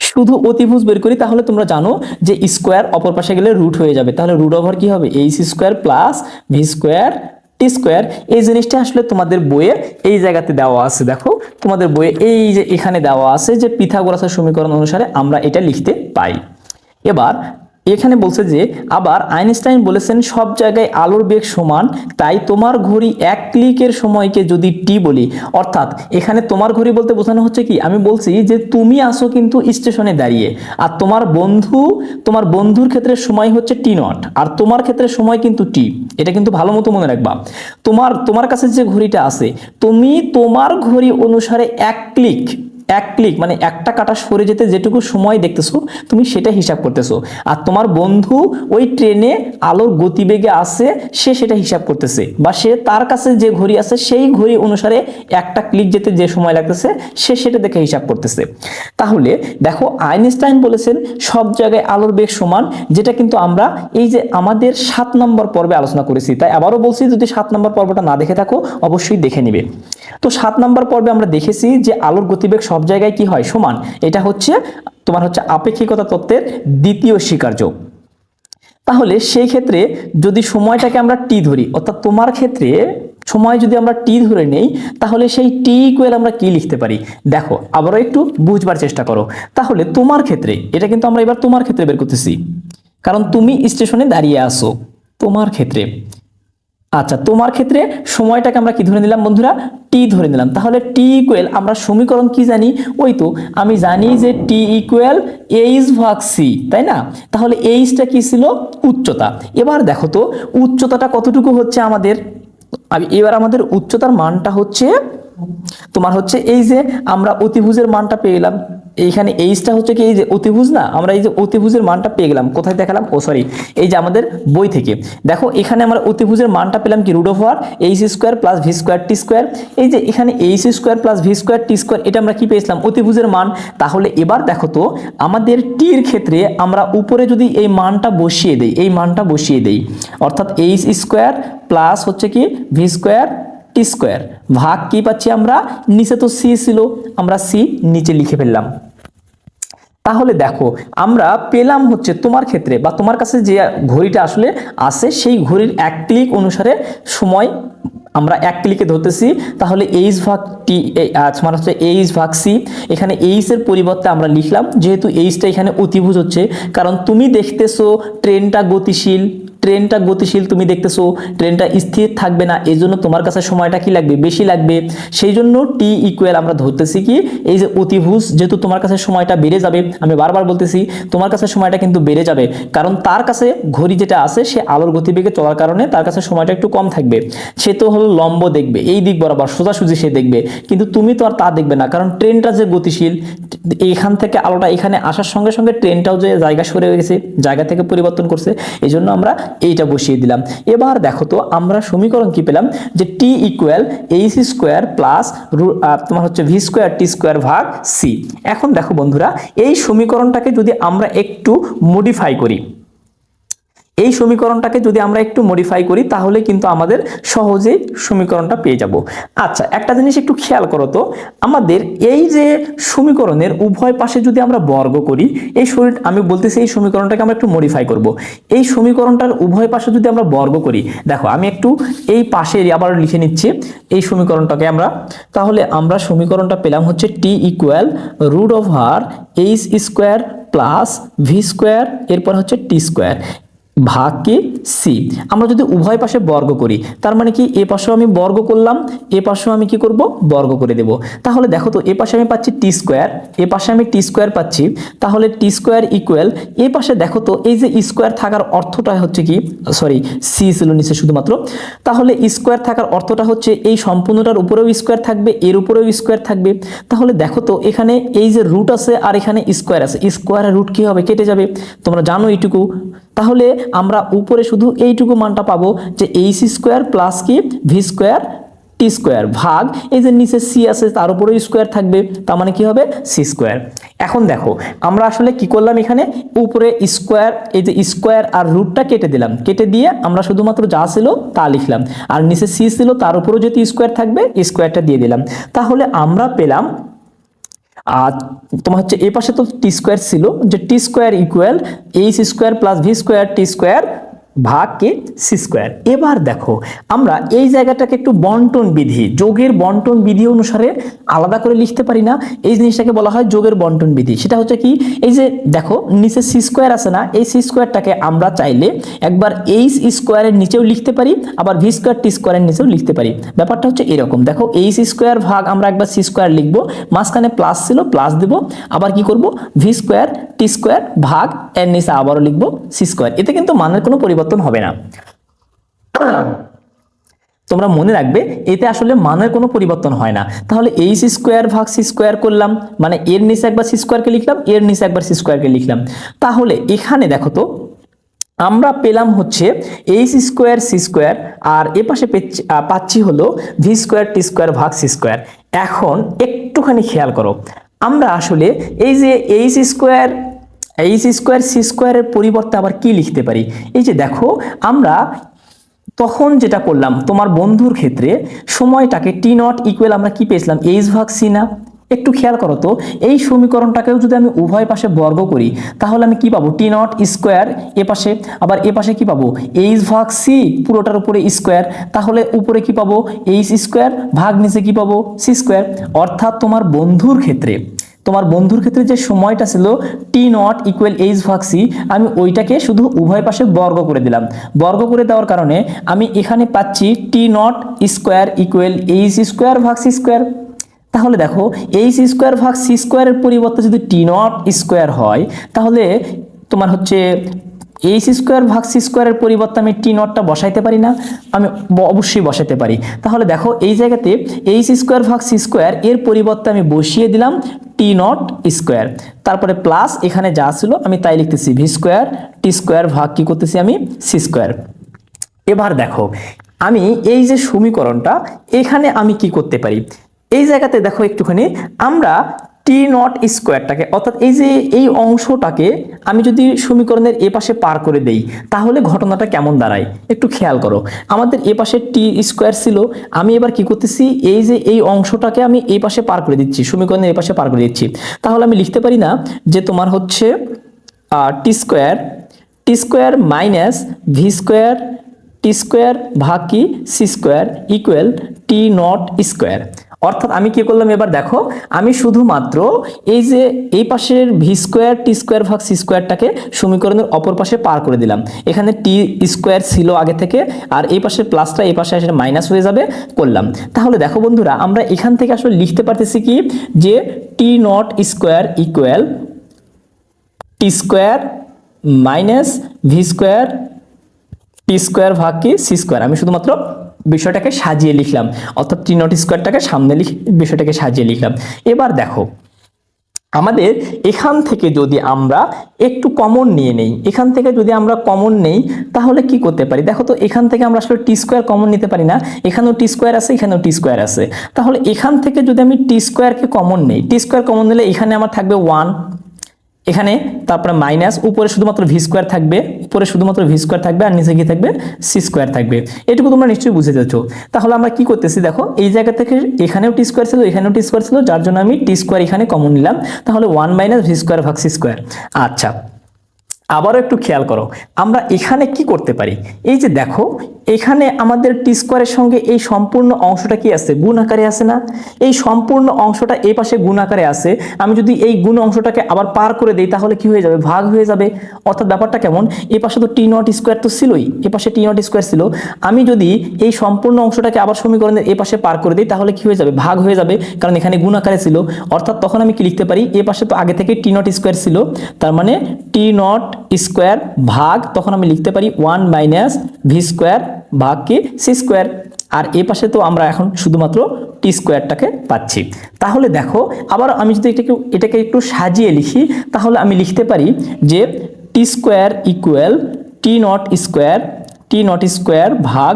শুধু অতিভুজ বের করি তাহলে তোমরা জানো যে স্কোয়ার অপর পাশে গেলে রুট হয়ে যাবে, তাহলে রুট ওভার কি হবে, H square plus V square T square. এই জিনিসটা আসলে তোমাদের বইয়ে এই জায়গাতে দেওয়া আছে, দেখো তোমাদের বইয়ে এই যে এখানে দেওয়া আছে যে পিথাগোরাসের সমীকরণ অনুসারে আমরা এটা লিখতে পাই। এবার এখানে বলছে যে আবার আইনস্টাইন বলেছেন সব জায়গায় আলোর বেগ সমান, তাই তোমার ঘড়ি এক ক্লিকের সময়কে যদি টি বলি, অর্থাৎ এখানে তোমার ঘড়ি বলতে বোঝানো হচ্ছে কি, আমি বলছি যে তুমি আসো কিন্তু স্টেশনে দাঁড়িয়ে, আর তোমার বন্ধুর ক্ষেত্রে সময় হচ্ছে টি নট, আর তোমার ক্ষেত্রে সময় কিন্তু টি। এটা কিন্তু ভালো মতো মনে রাখবা। তোমার কাছে যে ঘড়িটা আছে, তুমি তোমার ঘড়ি অনুসারে এক ক্লিক মানে একটা কাটা সরে যেতে যেটুকু সময় দেখতেছো তুমি সেটা হিসাব করতেছো, আর তোমার বন্ধু ওই ট্রেনে আলোর গতিবেগে আছে সে সেটা হিসাব করতেছে, বা সে তার কাছে যে ঘড়ি আছে সেই ঘড়ি অনুসারে একটা ক্লিক যেতে যে সময় লাগতেছে সে সেটা দেখে হিসাব করতেছে। তাহলে দেখো আইনস্টাইন বলেছেন সব জায়গায় আলোর বেগ সমান, যেটা কিন্তু আমরা এই যে আমাদের 7 নম্বর পর্বে আলোচনা করেছি। তাই আবারও বলছি, যদি 7 নম্বর পর্বটা না দেখে থাকো অবশ্যই দেখে নিবে। তো 7 নম্বর পর্বে আমরা দেখেছি যে আলোর গতিবেগ সব জায়গায় কি হয়, সমান। এটা হচ্ছে তোমার হচ্ছে আপেক্ষিকতা তত্ত্বের দ্বিতীয় স্বীকার্য। তাহলে সেই ক্ষেত্রে যদি সময়টাকে আমরা টি ধরি, অর্থাৎ তোমার ক্ষেত্রে সময় যদি আমরা টি ধরে নেই, তাহলে সেই টি ইকুয়াল আমরা কি লিখতে পারি, দেখো আবারও একটু বুঝবার চেষ্টা করো। তাহলে তোমার ক্ষেত্রে, এটা কিন্তু আমরা এবার তোমার ক্ষেত্রে বের করতেছি, কারণ তুমি স্টেশনে দাঁড়িয়ে আসো, তোমার ক্ষেত্রে। আচ্ছা তোমার ক্ষেত্রে সময়টাকে আমরা কি ধরে নিলাম বন্ধুরা, টি ধরে নিলাম। তাহলে টি ইকুয়াল আমরা সমীকরণ কি জানি, ওই তো আমি জানি যে টি ইকুয়াল এইচ ভাগ সি, তাই না। তাহলে এইচটা কি ছিল, উচ্চতা। এবার দেখো তো উচ্চতাটা কতটুকু হচ্ছে আমাদের, এবার আমাদের উচ্চতার মানটা হচ্ছে তোমার হচ্ছে এই যে আমরা অতিভুজের মানটা পেয়ে গেলাম, এইখানে এইচটা হচ্ছে কি এই যে অতিভুজ না, আমরা এই যে অতিভুজের মানটা পেয়ে গেলাম, কোথায় দেখালাম, সরি এই যে আমাদের বই থেকে দেখো, এখানে আমরা অতিভুজের মানটা পেলাম কি root over H square plus V square T square. এই যে এখানে H square plus V square T square, এটা আমরা কি পেয়েছিলাম, অতিভুজের মান। তাহলে এবার দেখো তো আমাদের টির ক্ষেত্রে আমরা উপরে যদি এই মানটা বসিয়ে দেই, অর্থাৎ এইচ স্কোয়ার প্লাস হচ্ছে কি ভি স্কোয়ার টি স্কোয়ার ভাগ কি পাচ্ছি আমরা, নিচে তো সি ছিল, আমরা সি নিচে লিখে ফেললাম। তাহলে দেখো আমরা পেলাম হচ্ছে তোমার ক্ষেত্রে বা তোমার কাছে যে ঘড়িটা আসলে আছে সেই ঘড়ির এক ক্লিক অনুসারে সময় আমরা এক ক্লিকে ধরতেছি। তাহলে এইচ ভাগ টি মানে হচ্ছে এইচ ভাগ সি, এখানে এইচ এর পরিবর্তে আমরা লিখলাম, যেহেতু এইচটা এখানে অতিভুজ হচ্ছে, কারণ তুমি দেখতেছো ট্রেনটা গতিশীল, তুমি দেখতেছো ট্রেনটা স্থির থাকবে না, এই জন্য তোমার কাছে সময়টা কি লাগবে, বেশি লাগবে। সেই জন্য টি ইকুয়াল আমরা ধরতেছি কি এই যে অতিভুজ, যেহেতু তোমার কাছে সময়টা বেড়ে যাবে, আমি বারবার বলতেছি তোমার কাছে সময়টা কিন্তু বেড়ে যাবে, কারণ তার কাছে ঘড়ি যেটা আছে সে আলোর গতিবেগে চলার কারণে তার কাছে সময়টা একটু কম থাকবে। সে তো হলো লম্ব দেখবে, এই দিক বরাবর সোজাসুজি সে দেখবে, কিন্তু তুমি তো আর তা দেখবে না, কারণ ট্রেনটা যে গতিশীল, এখান থেকে আলোটা এখানে আসার সঙ্গে সঙ্গে ট্রেনটাও যে জায়গা সরে গেছে, জায়গা থেকে পরিবর্তন করছে, এই জন্য আমরা এইটা বসিয়ে দিলাম। এবার দেখো তো আমরা সমীকরণ কি পেলাম, যে T equal H square plus তোমার হচ্ছে ভি স্কোয়ার টি স্কোয়ার ভাগ সি। এখন দেখো বন্ধুরা, এই সমীকরণটাকে যদি আমরা একটু মডিফাই করি, তাহলে কিন্তু আমাদের সহজেই সমীকরণটা পেয়ে যাব। আচ্ছা একটা জিনিস একটু খেয়াল করো তো, আমাদের এই যে সমীকরণের উভয় পাশে যদি আমরা বর্গ করি, আমি বলতেছি এই সমীকরণটাকে আমরা একটু মডিফাই করব। এই সমীকরণটার উভয় পাশে যদি আমরা বর্গ করি, দেখো আমি একটু এই পাশে আবার লিখে নিচ্ছি এই সমীকরণটাকে আমরা, তাহলে আমরা সমীকরণটা পেলাম হচ্ছে T equal root over H square plus V square, এরপর হচ্ছে টি স্কোয়ার ভাগ কি সি। আমরা যদি উভয় পাশে বর্গ করি তার মানে কি এ পাশেও আমি বর্গ করলাম, এ পাশেও আমি কি করব বর্গ করে দেব। তাহলে দেখো তো এ পাশে আমি পাচ্ছি টি স্কোয়ার, এ পাশে আমি টি স্কোয়ার পাচ্ছি, তাহলে টি স্কোয়ার ইকুয়াল এ পাশে দেখো তো এই যে স্কোয়ার থাকার অর্থটা হচ্ছে কি, সরি সি ছিল নিচে শুধুমাত্র, তাহলে স্কোয়ার থাকার অর্থটা হচ্ছে এই সম্পূর্ণটার উপরেও স্কোয়ার থাকবে, এর উপরেও স্কোয়ার থাকবে। তাহলে দেখো তো এখানে এই যে রুট আছে আর এখানে স্কোয়ার আছে, স্কোয়ারের রুট কি হবে কেটে যাবে, তোমরা জানো এইটুকু। তাহলে আমরা উপরে শুধু এইটুকু মানটা পাবো যে এইচ স্কোয়ার প্লাস কি ভি স্কোয়ার টি স্কোয়ার ভাগ এই যে নিচে সি আছে তার উপরে স্কোয়ার থাকবে, তার মানে কি হবে সি স্কোয়ার। এখন দেখো আমরা আসলে কি করলাম, এখানে উপরে স্কোয়ার এই যে স্কোয়ার আর রুটটা কেটে দিলাম, কেটে দিয়ে আমরা শুধুমাত্র যা ছিল তা লিখলাম, আর নিচে সি ছিল তার উপরেও যেহেতু স্কোয়ার থাকবে স্কোয়ারটা দিয়ে দিলাম। তাহলে আমরা পেলাম আর তোমার হচ্ছে এই পাশে তো টি স্কোয়ার ছিল, যে T square equal H square plus V square T square ভাগ কে সি স্কোয়ার। এবার দেখো আমরা এই জায়গাটাকে একটু বন্টন বিধি, যোগের বন্টন বিধি অনুসারে আলাদা করে লিখতে পারি না, এই জিনিসটাকে বলা হয় যোগের বন্টন বিধি। সেটা হচ্ছে কি, এই যে দেখো নিচে সি স্কোয়ার আছে না, এই সি স্কোয়ারটাকে আমরা চাইলে একবার এইচ স্কোয়ারের নিচেও লিখতে পারি, আবার ভি স্কোয়ার টি স্কোয়ারের নিচেও লিখতে পারি। ব্যাপারটা হচ্ছে এরকম, দেখো এইচ স্কোয়ার ভাগ আমরা একবার সি স্কোয়ার লিখবো, মাঝখানে প্লাস ছিল প্লাস দেব, আবার কি করব ভি স্কোয়ার টি স্কোয়ার ভাগ এর নিচে আবারও লিখবো সি স্কোয়ার। এতে কিন্তু মানের কোনো পরিবর্তন হবে না, তোমরা মনে রাখবে এতে আসলে মানের কোনো পরিবর্তন হয় না। তাহলে এইচ স্কোয়ার ভাগ সি স্কোয়ার করলাম, মানে এর নিচে একবার সি স্কোয়ারকে লিখলাম, এর নিচে একবার সি স্কোয়ারকে লিখলাম। তাহলে এখানে দেখো তো আমরা পেলাম হচ্ছে এইচ স্কোয়ার সি স্কোয়ার, আর এ পাশে পাচ্ছি হলো ভি স্কোয়ার টি স্কোয়ার ভাগ সি স্কোয়ার। এখন একটুখানি খেয়াল করো, আমরা আসলে এই যে এইচ স্কোয়ার সি স্কোয়ারের পরিবর্তে আবার কি লিখতে পারি, এই যে দেখো আমরা তখন যেটা করলাম তোমার বন্ধুর ক্ষেত্রে সময়টাকে টি নট ইকুয়াল আমরা কি পেয়েছিলাম এইচ ভাগ সি না। একটু খেয়াল করো তো এই সমীকরণটাকেও যদি আমি উভয় পাশে বর্গ করি তাহলে আমি কি পাবো টি নট স্কোয়ার এ পাশে, আবার এ পাশে কি পাবো এইচ ভাগ সি পুরোটার উপরে স্কোয়ার, তাহলে উপরে কি পাবো এইচ স্কোয়ার ভাগ নিচে কি পাবো সি স্কোয়ার। অর্থাৎ তোমার বন্ধুর ক্ষেত্রে যে সময়টা ছিল টি নট ইকুয়াল এইচ ভাগ সি, আমি ওইটাকে শুধু উভয় পাশে বর্গ করে দিলাম। বর্গ করে দেওয়ার কারণে আমি এখানে পাচ্ছি T naught square equal H square ভাগ সি স্কোয়ার। তাহলে দেখো এইচ স্কোয়ার ভাগ সি স্কোয়ারের পরিবর্তে যদি টি নট স্কোয়ার হয় তাহলে তোমার হচ্ছে এইচ স্কোয়ার ভাগ সি স্কোয়ারের পরিবর্তে আমি টি নটটা বসাইতে পারি না, আমি অবশ্যই বসাতে পারি। তাহলে দেখো এই জায়গাতে এইচ স্কোয়ার ভাগ সি স্কোয়ার এর পরিবর্তে আমি বসিয়ে দিলাম টি নট স্কোয়ার, তারপরে প্লাস এখানে যা ছিল আমি তাই লিখতেছি ভি স্কোয়ার টি স্কোয়ার ভাগ কি করতেছি আমি সি স্কোয়ার। এবার দেখো আমি এই যে সমীকরণটা এখানে আমি কি করতে পারি, এই জায়গাতে দেখো একটুখানি আমরা টি নট স্কোয়ারটাকে অর্থাৎ এই যে এই অংশটাকে আমি যদি সমীকরণের এ পাশে পার করে দেই তাহলে ঘটনাটা কেমন দাঁড়ায় একটু খেয়াল করো। আমাদের এ পাশে টি স্কোয়ার ছিল, আমি এবার কি করতেছি এই যে এই অংশটাকে আমি এই পাশে পার করে দিচ্ছি, সমীকরণের এ পাশে পার করে দিচ্ছি। তাহলে আমি লিখতে পারি না যে তোমার হচ্ছে T square minus V square T square ভাগ কি C square equal T naught square. অর্থাৎ আমি কি করলাম এবার দেখো আমি শুধুমাত্র এই যে এই পাশের ভি স্কোয়ার টি স্কোয়ার ভাগ সি স্কোয়ারটাকে সমীকরণের অপর পাশে পার করে দিলাম। এখানে টি স্কোয়ার ছিল আগে থেকে, আর এই পাশের প্লাসটা এই পাশে এসে মাইনাস হয়ে যাবে করলাম। তাহলে দেখো বন্ধুরা আমরা এখান থেকে আসলে লিখতে পারতেছি কি যে T naught square equal T square minus V square T square ভাগ কি সি স্কোয়ার। আমি শুধুমাত্র বিষয়টাকে সাজিয়ে লিখলাম, অর্থাৎ টি নট স্কোয়ারটাকে সামনে লিখে বিষয়টাকে সাজিয়ে লিখলাম। এবার দেখো আমাদের এখান থেকে যদি আমরা একটু কমন নিয়ে নেই, এখান থেকে যদি আমরা কমন নেই তাহলে কি করতে পারি, দেখো তো এখান থেকে আমরা আসলে টি স্কোয়ার কমন নিতে পারি না, এখানেও টি স্কোয়ার আছে এখানেও টি স্কোয়ার আছে। তাহলে এখান থেকে যদি আমি টি স্কোয়ারকে কমন নেই, টি স্কোয়ার কমন নিলে এখানে আমার থাকবে 1, এখানে তারপরে মাইনাস উপরে শুধুমাত্র ভি স্কোয়ার থাকবে, আর নিচে কি থাকবে সি স্কোয়ার থাকবে। এটুকু তোমরা নিশ্চয়ই বুঝে যাচ্ছো। তাহলে আমরা কি করতেছি দেখো এই জায়গা থেকে এখানেও টি স্কোয়ার ছিল এখানেও টি স্কোয়ার ছিল, যার জন্য আমি টি স্কোয়ার এখানে কমন নিলাম, তাহলে 1 মাইনাস ভি স্কোয়ার ভাগ সি স্কোয়ার। আচ্ছা আবারও একটু খেয়াল করো, আমরা এখানে কি করতে পারি, এই যে দেখো এখানে আমাদের টি স্কোয়ারের সঙ্গে এই সম্পূর্ণ অংশটা কি আছে, গুণ আকারে আছে না, এই সম্পূর্ণ অংশটা এই পাশে গুণ আকারে আছে, আমি যদি এই গুণ অংশটাকে আবার পার করে দেই তাহলে কি হয়ে যাবে, ভাগ হয়ে যাবে। অর্থাৎ ব্যাপারটা কেমন, এই পাশে তো টি নট স্কোয়ার তো ছিলই, এই পাশে টি নট স্কোয়ার ছিল, আমি যদি এই সম্পূর্ণ অংশটাকে আবার সমীকরণের এই পাশে পার করে দিই তাহলে কি হয়ে যাবে, ভাগ হয়ে যাবে, কারণ এখানে গুণ আকারে ছিল। অর্থাৎ তখন আমি কি লিখতে পারি, এই পাশে তো আগে থেকে টি নট স্কোয়ার ছিল, তার মানে টি নট স্কোয়ার ভাগ, তখন আমি লিখতে পারি 1 মাইনাস ভি স্কোয়ার ভাগ কি সি স্কোয়ার। আর এই পাশে তো আমরা এখন শুধুমাত্র টি স্কোয়ারটাকে পাচ্ছি। তাহলে দেখো আবার আমি যদি এটাকে একটু সাজিয়ে লিখি তাহলে আমি লিখতে পারি যে T square equal T naught square ভাগ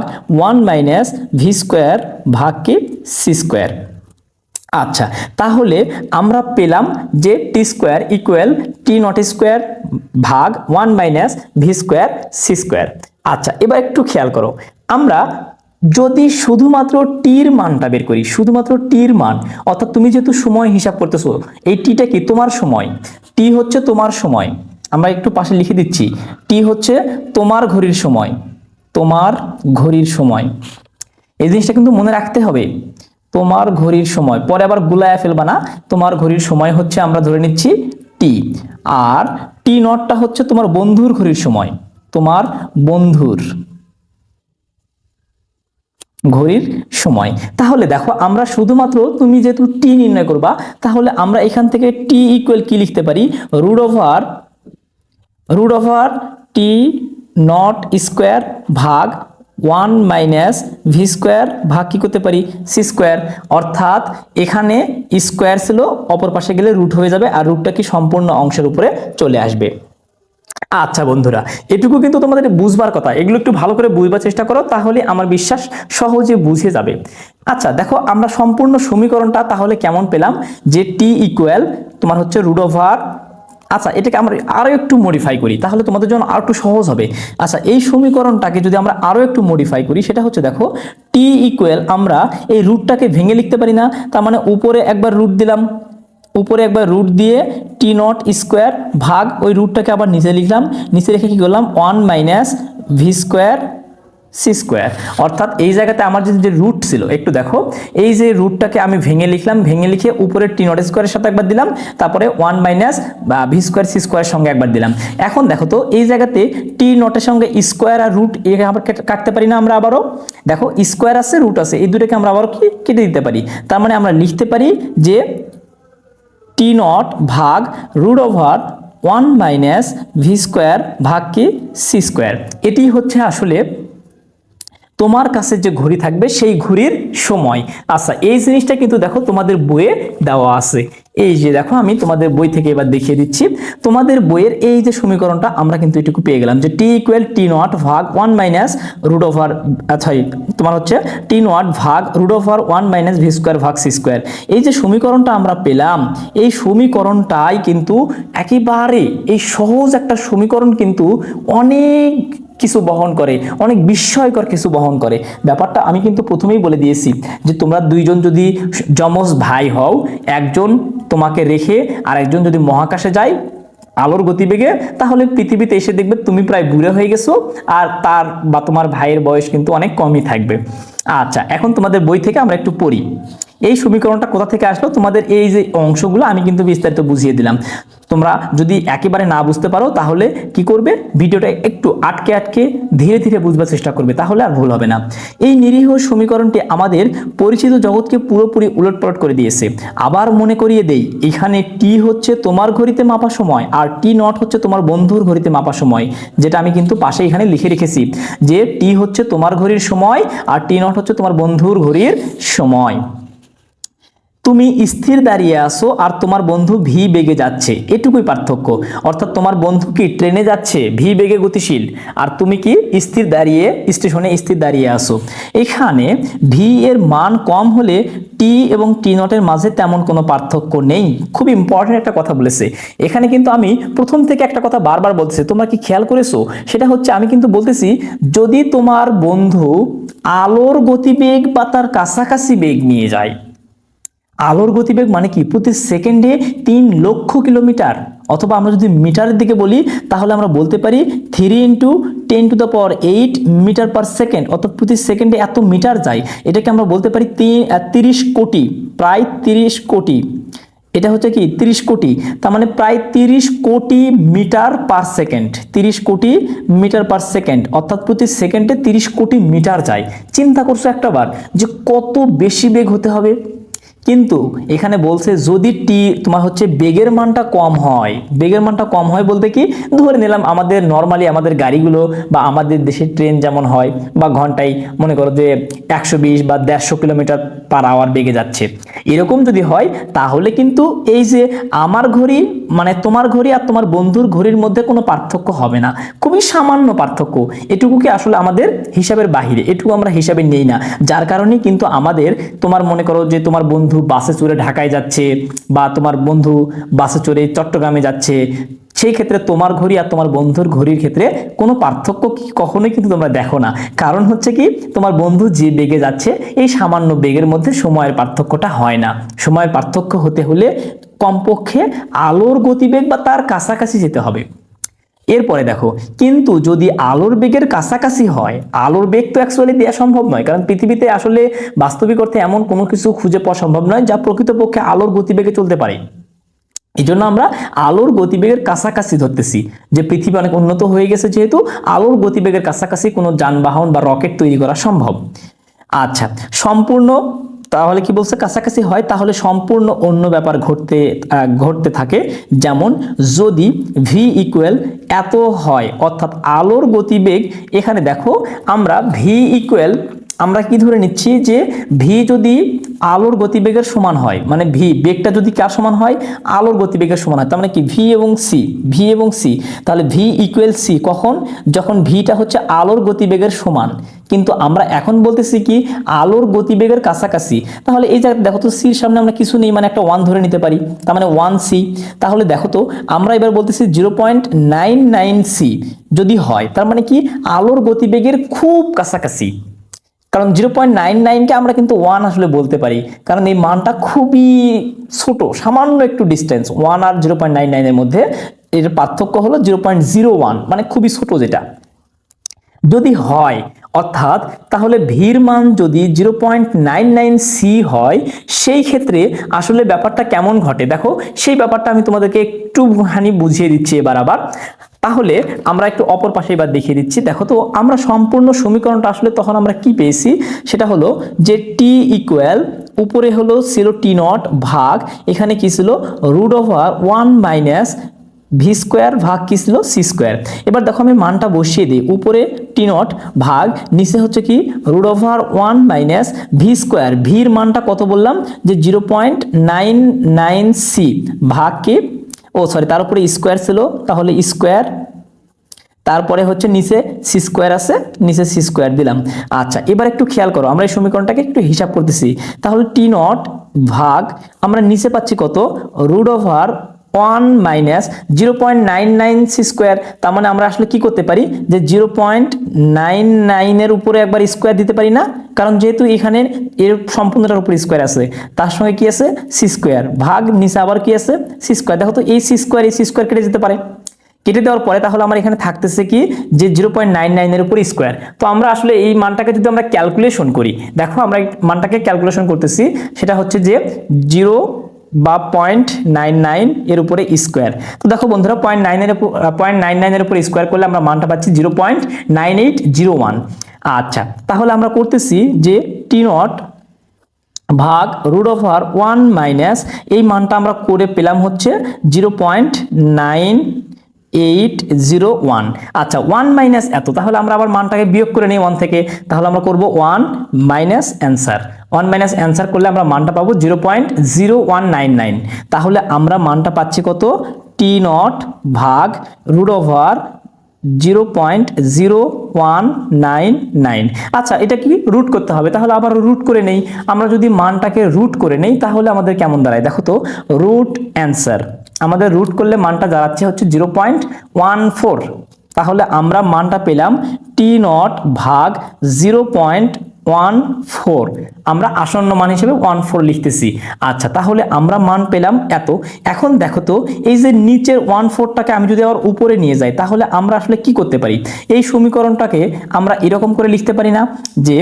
1 মাইনাস ভি স্কোয়ার ভাগ কি সি স্কোয়ার। আচ্ছা, তাহলে আমরা পেলাম যে T square equal T naught square ভাগ 1 minus V square C square. আচ্ছা, এবার একটু খেয়াল করো, আমরা যদি শুধুমাত্র টির মানটা বের করি, শুধুমাত্র টির মান, অর্থাৎ তুমি যেহেতু সময় হিসাব করতেছো, এই টিটা কি তোমার সময়, টি হচ্ছে তোমার সময়, আমরা একটু পাশে লিখে দিচ্ছি, টি হচ্ছে তোমার ঘড়ির সময়, তোমার ঘড়ির সময়, এই জিনিসটা কিন্তু মনে রাখতে হবে, তোমার ঘড়ির সময়, পরে আবার গুলায়া ফেলবা না, তোমার ঘড়ির সময় হচ্ছে আমরা ধরে নিচ্ছি টি, আর টি নটটা হচ্ছে তোমার বন্ধুর ঘড়ির সময়, তোমার বন্ধুর ঘড়ির সময়। তাহলে দেখো আমরা শুধুমাত্র তুমি যেহেতু টি নির্ণয় করবা, তাহলে আমরা এখান থেকে টি ইকুয়াল কি লিখতে পারি, root over T naught square ভাগ 1 মাইনাস ভি স্কোয়ার ভাগ কি করতে পারি সি স্কোয়ার। অর্থাৎ এখানে স্কোয়ার ছিল, অপর পাশে গেলে রুট হয়ে যাবে, আর রুটটা কি সম্পূর্ণ অংশের উপরে চলে আসবে। আচ্ছা বন্ধুরা, এটুকু কিন্তু তোমাদের বুঝবার কথা, এগুলো একটু ভালো করে বুঝবার চেষ্টা করো, তাহলে আমার বিশ্বাস সহজে বুঝে যাবে। আচ্ছা দেখো, আমরা সম্পূর্ণ সমীকরণটা তাহলে কেমন পেলাম, যে টি ইকুয়াল তোমার হচ্ছে রুট ওভার, আচ্ছা এটাকে আমরা আরো একটু মডিফাই করি তাহলে তোমাদের জন্য আরো একটু সহজ হবে। আচ্ছা, এই সমীকরণটাকে যদি আমরা আরো একটু মডিফাই করি, সেটা হচ্ছে দেখো টি ইকুয়াল, আমরা এই রুটটাকে ভেঙে লিখতে পারি না, তার মানে উপরে একবার রুট দিলাম, উপরে একবার রুট দিয়ে টি নট স্কোয়ার ভাগ ওই রুটটাকে আবার নিচে লিখলাম, নিচে রেখে কি করলাম 1 minus V square C square. অর্থাৎ এই জায়গাতে আমার যে রুট ছিল, একটু দেখো এই যে রুটটাকে আমি ভেঙে লিখলাম, ভেঙে লিখে উপরে টি নট স্কোয়ারের সাথে একবার দিলাম, তারপরে 1 মাইনাস ভি স্কোয়ার সি স্কোয়ারের সঙ্গে একবার দিলাম। এখন দেখো তো এই জায়গাতে টি নটের সঙ্গে স্কোয়ার আর রুট একে আবার কাটতে পারি না আমরা, আবারও দেখো স্কোয়ার আছে রুট আছে, এই দুটোকে আমরা আবারও কি কেটে দিতে পারি, তার মানে আমরা লিখতে পারি যে টি নট ভাগ root over 1 minus V square ভাগ কি সি স্কোয়ার। এটি হচ্ছে আসলে তোমার কাছে যে ঘড়ি থাকবে সেই ঘড়ির সময়। আচ্ছা, এই জিনিসটা কিন্তু দেখো তোমাদের বইয়ে দেওয়া আছে, এই যে দেখো আমি তোমাদের বই থেকে এবার দেখিয়ে দিচ্ছি, তোমাদের বইয়ের এই যে সমীকরণটা আমরা কিন্তু এটুকু পেয়ে গেলাম, যে টি ইকুয়াল টি নট ভাগ 1 মাইনাস রুট ওভার, আচ্ছা তোমার হচ্ছে টি নট ভাগ root over 1 minus V square ভাগ সি স্কোয়ার। এই যে সমীকরণটা আমরা পেলাম, এই সমীকরণটাই কিন্তু একেবারে এই সহজ একটা সমীকরণ কিন্তু অনেক কিছু বহন করে, অনেক বিস্ময়কর কিছু বহন করে। ব্যাপারটা আমি কিন্তু প্রথমেই বলে দিয়েছি যে তোমরা দুইজন যদি যমজ ভাই হও, একজন তোমাকে রেখে আর একজন যদি মহাকাশে যায় আলোর গতিবেগে, তাহলে পৃথিবীতে এসে দেখবে তুমি প্রায় বুড়ো হয়ে গেছো, আর তার বা তোমার ভাইয়ের বয়স কিন্তু অনেক কমই থাকবে। আচ্ছা, এখন তোমাদের বই থেকে আমরা একটু পড়ি, এই সমীকরণটা কোথা থেকে আসলো, তোমাদের এই যে অংশগুলো আমি কিন্তু বিস্তারিত বুঝিয়ে দিলাম। তোমরা যদি একেবারে না বুঝতে পারো তাহলে কি করবে, ভিডিওটা একটু আটকে আটকে ধীরে ধীরে বুঝবার চেষ্টা করবে, তাহলে আর ভুল হবে না। এই নিরীহ সমীকরণটি আমাদের পরিচিত জগৎকে পুরোপুরি উলটপালট করে দিয়েছে। আবার মনে করিয়ে দেই, এখানে টি হচ্ছে তোমার ঘড়িতে মাপা সময়, আর টি নট হচ্ছে তোমার বন্ধুর ঘড়িতে মাপা সময়, যেটা আমি কিন্তু পাশে এখানে লিখে রেখেছি, যে টি হচ্ছে তোমার ঘড়ির সময় আর টি নট হচ্ছে তোমার বন্ধুর ঘড়ির সময়। তুমি স্থির দাঁড়িয়ে আসো আর তোমার বন্ধু ভি বেগে যাচ্ছে, এটুকুই পার্থক্য। অর্থাৎ তোমার বন্ধু কি ট্রেনে যাচ্ছে ভি বেগে গতিশীল, আর তুমি কি স্থির দাঁড়িয়ে স্টেশনে স্থির দাঁড়িয়ে আসো। এখানে ভি এর মান কম হলে টি এবং টি নটের মাঝে তেমন কোনো পার্থক্য নেই। খুব ইম্পর্টেন্ট একটা কথা বলেছে এখানে, কিন্তু আমি প্রথম থেকে একটা কথা বারবার বলতেছি, তোমরা কি খেয়াল করেছো, সেটা হচ্ছে আমি কিন্তু বলতেছি যদি তোমার বন্ধু আলোর গতিবেগ বা তার কাছাকাছি বেগ নিয়ে যায়, আলোর গতিবেগ মানে কি প্রতি সেকেন্ডে 3 লক্ষ কিলোমিটার, অথবা আমরা যদি মিটারের দিকে বলি তাহলে আমরা বলতে পারি 3 × 10⁸ মিটার পার সেকেন্ড, অর্থাৎ প্রতি সেকেন্ডে এত মিটার যায়। এটাকে আমরা বলতে পারি 30 কোটি, প্রায় 30 কোটি। এটা হচ্ছে কি 30 কোটি, তার মানে প্রায় 30 কোটি মিটার পার সেকেন্ড, 30 কোটি মিটার পার সেকেন্ড, অর্থাৎ প্রতি সেকেন্ডে 30 কোটি মিটার যায়। চিন্তা করছো একটাবার যে কত বেশি বেগ হতে হবে। কিন্তু এখানে বলছে যদি তোমার হচ্ছে বেগের মানটা কম হয়, বেগের মানটা কম হয় বলতে কি, ধরে নিলাম আমাদের নর্মালি আমাদের গাড়িগুলো বা আমাদের দেশের ট্রেন যেমন হয় বা ঘন্টায় মনে করো যে 120 বা 150 কিলোমিটার পার আওয়ার বেগে যাচ্ছে, এরকম যদি হয় তাহলে কিন্তু এই যে আমার ঘড়ি মানে তোমার ঘড়ি আর তোমার বন্ধুর ঘড়ির মধ্যে কোনো পার্থক্য হবে না, খুবই সামান্য পার্থক্য। এটুকু কি আসলে আমাদের হিসাবের বাহিরে, এটুকু আমরা হিসাবে নেই না, যার কারণে কিন্তু আমাদের তোমার মনে করো যে তোমার বন্ধু বাসে চড়ে ঢাকায় যাচ্ছে বা তোমার বন্ধু বাসে চড়ে চট্টগ্রামে যাচ্ছে, সেই ক্ষেত্রে তোমার ঘড়ি আর তোমার বন্ধুর ঘড়ির ক্ষেত্রে কোনো পার্থক্য কখনোই কিন্তু তোমরা দেখো না। কারণ হচ্ছে কি তোমার বন্ধু যে বেগে যাচ্ছে এই সামান্য বেগের মধ্যে সময়ের পার্থক্যটা হয় না। সময়ের পার্থক্য হতে হলে কমপক্ষে আলোর গতিবেগ বা তার কাছাকাছি যেতে হবে। এরপরে দেখো, কিন্তু যদি আলোর বেগের কাছাকাছি হয়, আলোর বেগ তো অ্যাকচুয়ালি দেওয়া সম্ভব নয়, কারণ পৃথিবীতে আসলে বাস্তবিক অর্থে এমন কোনো কিছু খুঁজে পাওয়া সম্ভব নয় যা প্রকৃতপক্ষে আলোর গতিবেগে চলতে পারে। এই জন্য আমরা আলোর গতিবেগের কাছাকাছি ধরতেছি যে পৃথিবী অনেক উন্নত হয়ে গেছে, যেহেতু আলোর গতিবেগের কাছাকাছি কোনো যানবাহন বা রকেট তৈরি করা সম্ভব। আচ্ছা, সম্পূর্ণ তাহলে কি বলছে কাছাকাছি হয়, তাহলে সম্পূর্ণ অন্য ব্যাপার ঘটতে থাকে। যেমন যদি ভি ইকুয়াল এত হয়, অর্থাৎ আলোর গতিবেগ, এখানে দেখো আমরা ভি ইকুয়াল আমরা কি ধরে নিচ্ছি যে ভি যদি আলোর গতিবেগের সমান হয়, মানে ভি বেগটা যদি কার সমান হয়, আলোর গতিবেগের সমান হয়, তার মানে কি ভি এবং সি, তাহলে ভি ইকুয়াল সি কখন, যখন ভিটা হচ্ছে আলোর গতিবেগের সমান। কিন্তু আমরা এখন বলতেছি কি আলোর গতিবেগের কাছাকাছি, তাহলে এই জায়গায় দেখো তো সির সামনে আমরা কিছু নেই, মানে একটা 1 ধরে নিতে পারি, তার মানে 1 সি। তাহলে দেখো তো আমরা এবার বলতেছি 0.99 সি যদি হয়, তার মানে কি আলোর গতিবেগের খুব কাছাকাছি। কারণ 0.99কে আমরা কিন্তু 1 আসলে বলতে পারি, কারণ এই মানটা খুবই ছোট, সামান্য একটু ডিস্টেন্স 1 আর 0.99 এর মধ্যে, এর পার্থক্য হলো 0.01, মানে খুবই ছোট যেটা যদি হয়, অর্থাৎ তাহলে ভির মান যদি 0.99 সি হয়, সেই ক্ষেত্রে আসলে ব্যাপারটা কেমন ঘটে দেখো, সেই ব্যাপারটা আমি তোমাদেরকে একটুখানি বুঝিয়ে দিচ্ছি এবার আবার। তাহলে আমরা একটু অপর পাশে এবার দেখিয়ে দিচ্ছি। দেখো তো আমরা সম্পূর্ণ সমীকরণটা আসলে তখন আমরা কি পেয়েছি, সেটা হলো যে টি ইকুয়াল উপরে হলো ছিল টি নট ভাগ এখানে কি ছিল √1 মাইনাস ভি স্কোয়ার ভাগ কি ছিল সি স্কোয়ার। এবার দেখো আমি মানটা বসিয়ে দিই, উপরে টি নট ভাগ নিচে হচ্ছে কি √1 মাইনাস ভি স্কোয়ার, ভির মানটা কত বললাম যে 0.99 সি ভাগ কি তার উপরে স্কোয়ার ছিল, তাহলে স্কোয়ার, তারপরে হচ্ছে নিচে সি স্কোয়ার আছে, নিচে সি স্কোয়ার দিলাম। আচ্ছা, এবার একটু খেয়াল করো, আমরা এই সমীকরণটাকে একটু হিসাব করতেছি। তাহলে টি নট ভাগ আমরা নিচে পাচ্ছি কত √1 মাইনাস 0.99 সি স্কোয়ার, তার মানে আমরা আসলে কি করতে পারি যে 0.99 এর উপরে একবার স্কোয়ার দিতে পারি না, কারণ যেহেতু এখানে এর সম্পূর্ণটার উপর স্কোয়ার আছে, তার সঙ্গে কি আছে সি স্কোয়ার ভাগ নিচে আবার কি আছে সি স্কোয়ার। দেখো তো এই সি স্কোয়ার কেটে যেতে পারে, কেটে দেওয়ার পরে তাহলে আমার এখানে থাকতেছে কি যে 0.99 এর উপর স্কোয়ার। তো আমরা আসলে এই মানটাকে যদি আমরা ক্যালকুলেশন করি, দেখো আমরা এই মানটাকে ক্যালকুলেশন করতেছি, সেটা হচ্ছে যে 0.99 এর উপরে স্কোয়ার। তো দেখো বন্ধুরা 0.99 এর উপর স্কোয়ার করলে আমরা মানটা পাচ্ছি 0.9801। আচ্ছা, তাহলে আমরা করতেছি যে টি নট ভাগ √1 মাইনাস এই মানটা আমরা করে পেলাম হচ্ছে 0.9801। আচ্ছা, 1 মাইনাস এত, তাহলে আমরা আবার মানটাকে বিয়োগ করে নিই 1 থেকে, তাহলে আমরা করব 1 মাইনাস অ্যান্সার, 1 মাইনাস অ্যান্সার করলে আমরা মানটা পাবো 0.0199। তাহলে আমরা মানটা পাচ্ছি কত টি নট ভাগ √0.0199। আচ্ছা, এটা কি রুট করতে হবে, তাহলে আবার রুট করে নেই। আমরা যদি মানটাকে রুট করে নেই তাহলে আমাদের কেমন দাঁড়ায়, দেখো তো রুট অ্যান্সার আমাদের রুট করলে মানটা দাঁড়াচ্ছে হচ্ছে 0.14। তাহলে আমরা মানটা পেলাম টি নট ভাগ 0.1 14 আমরা আসন্ন মান হিসেবে 14 লিখতেছি। আচ্ছা, তাহলে আমরা মান পেলাম এত। এখন দেখো তো এই যে নিচের 14টাকে আমি যদি আবার উপরে নিয়ে যাই তাহলে আমরা আসলে কি করতে পারি? এই সমীকরণটাকে আমরা এরকম করে লিখতে পারি না যে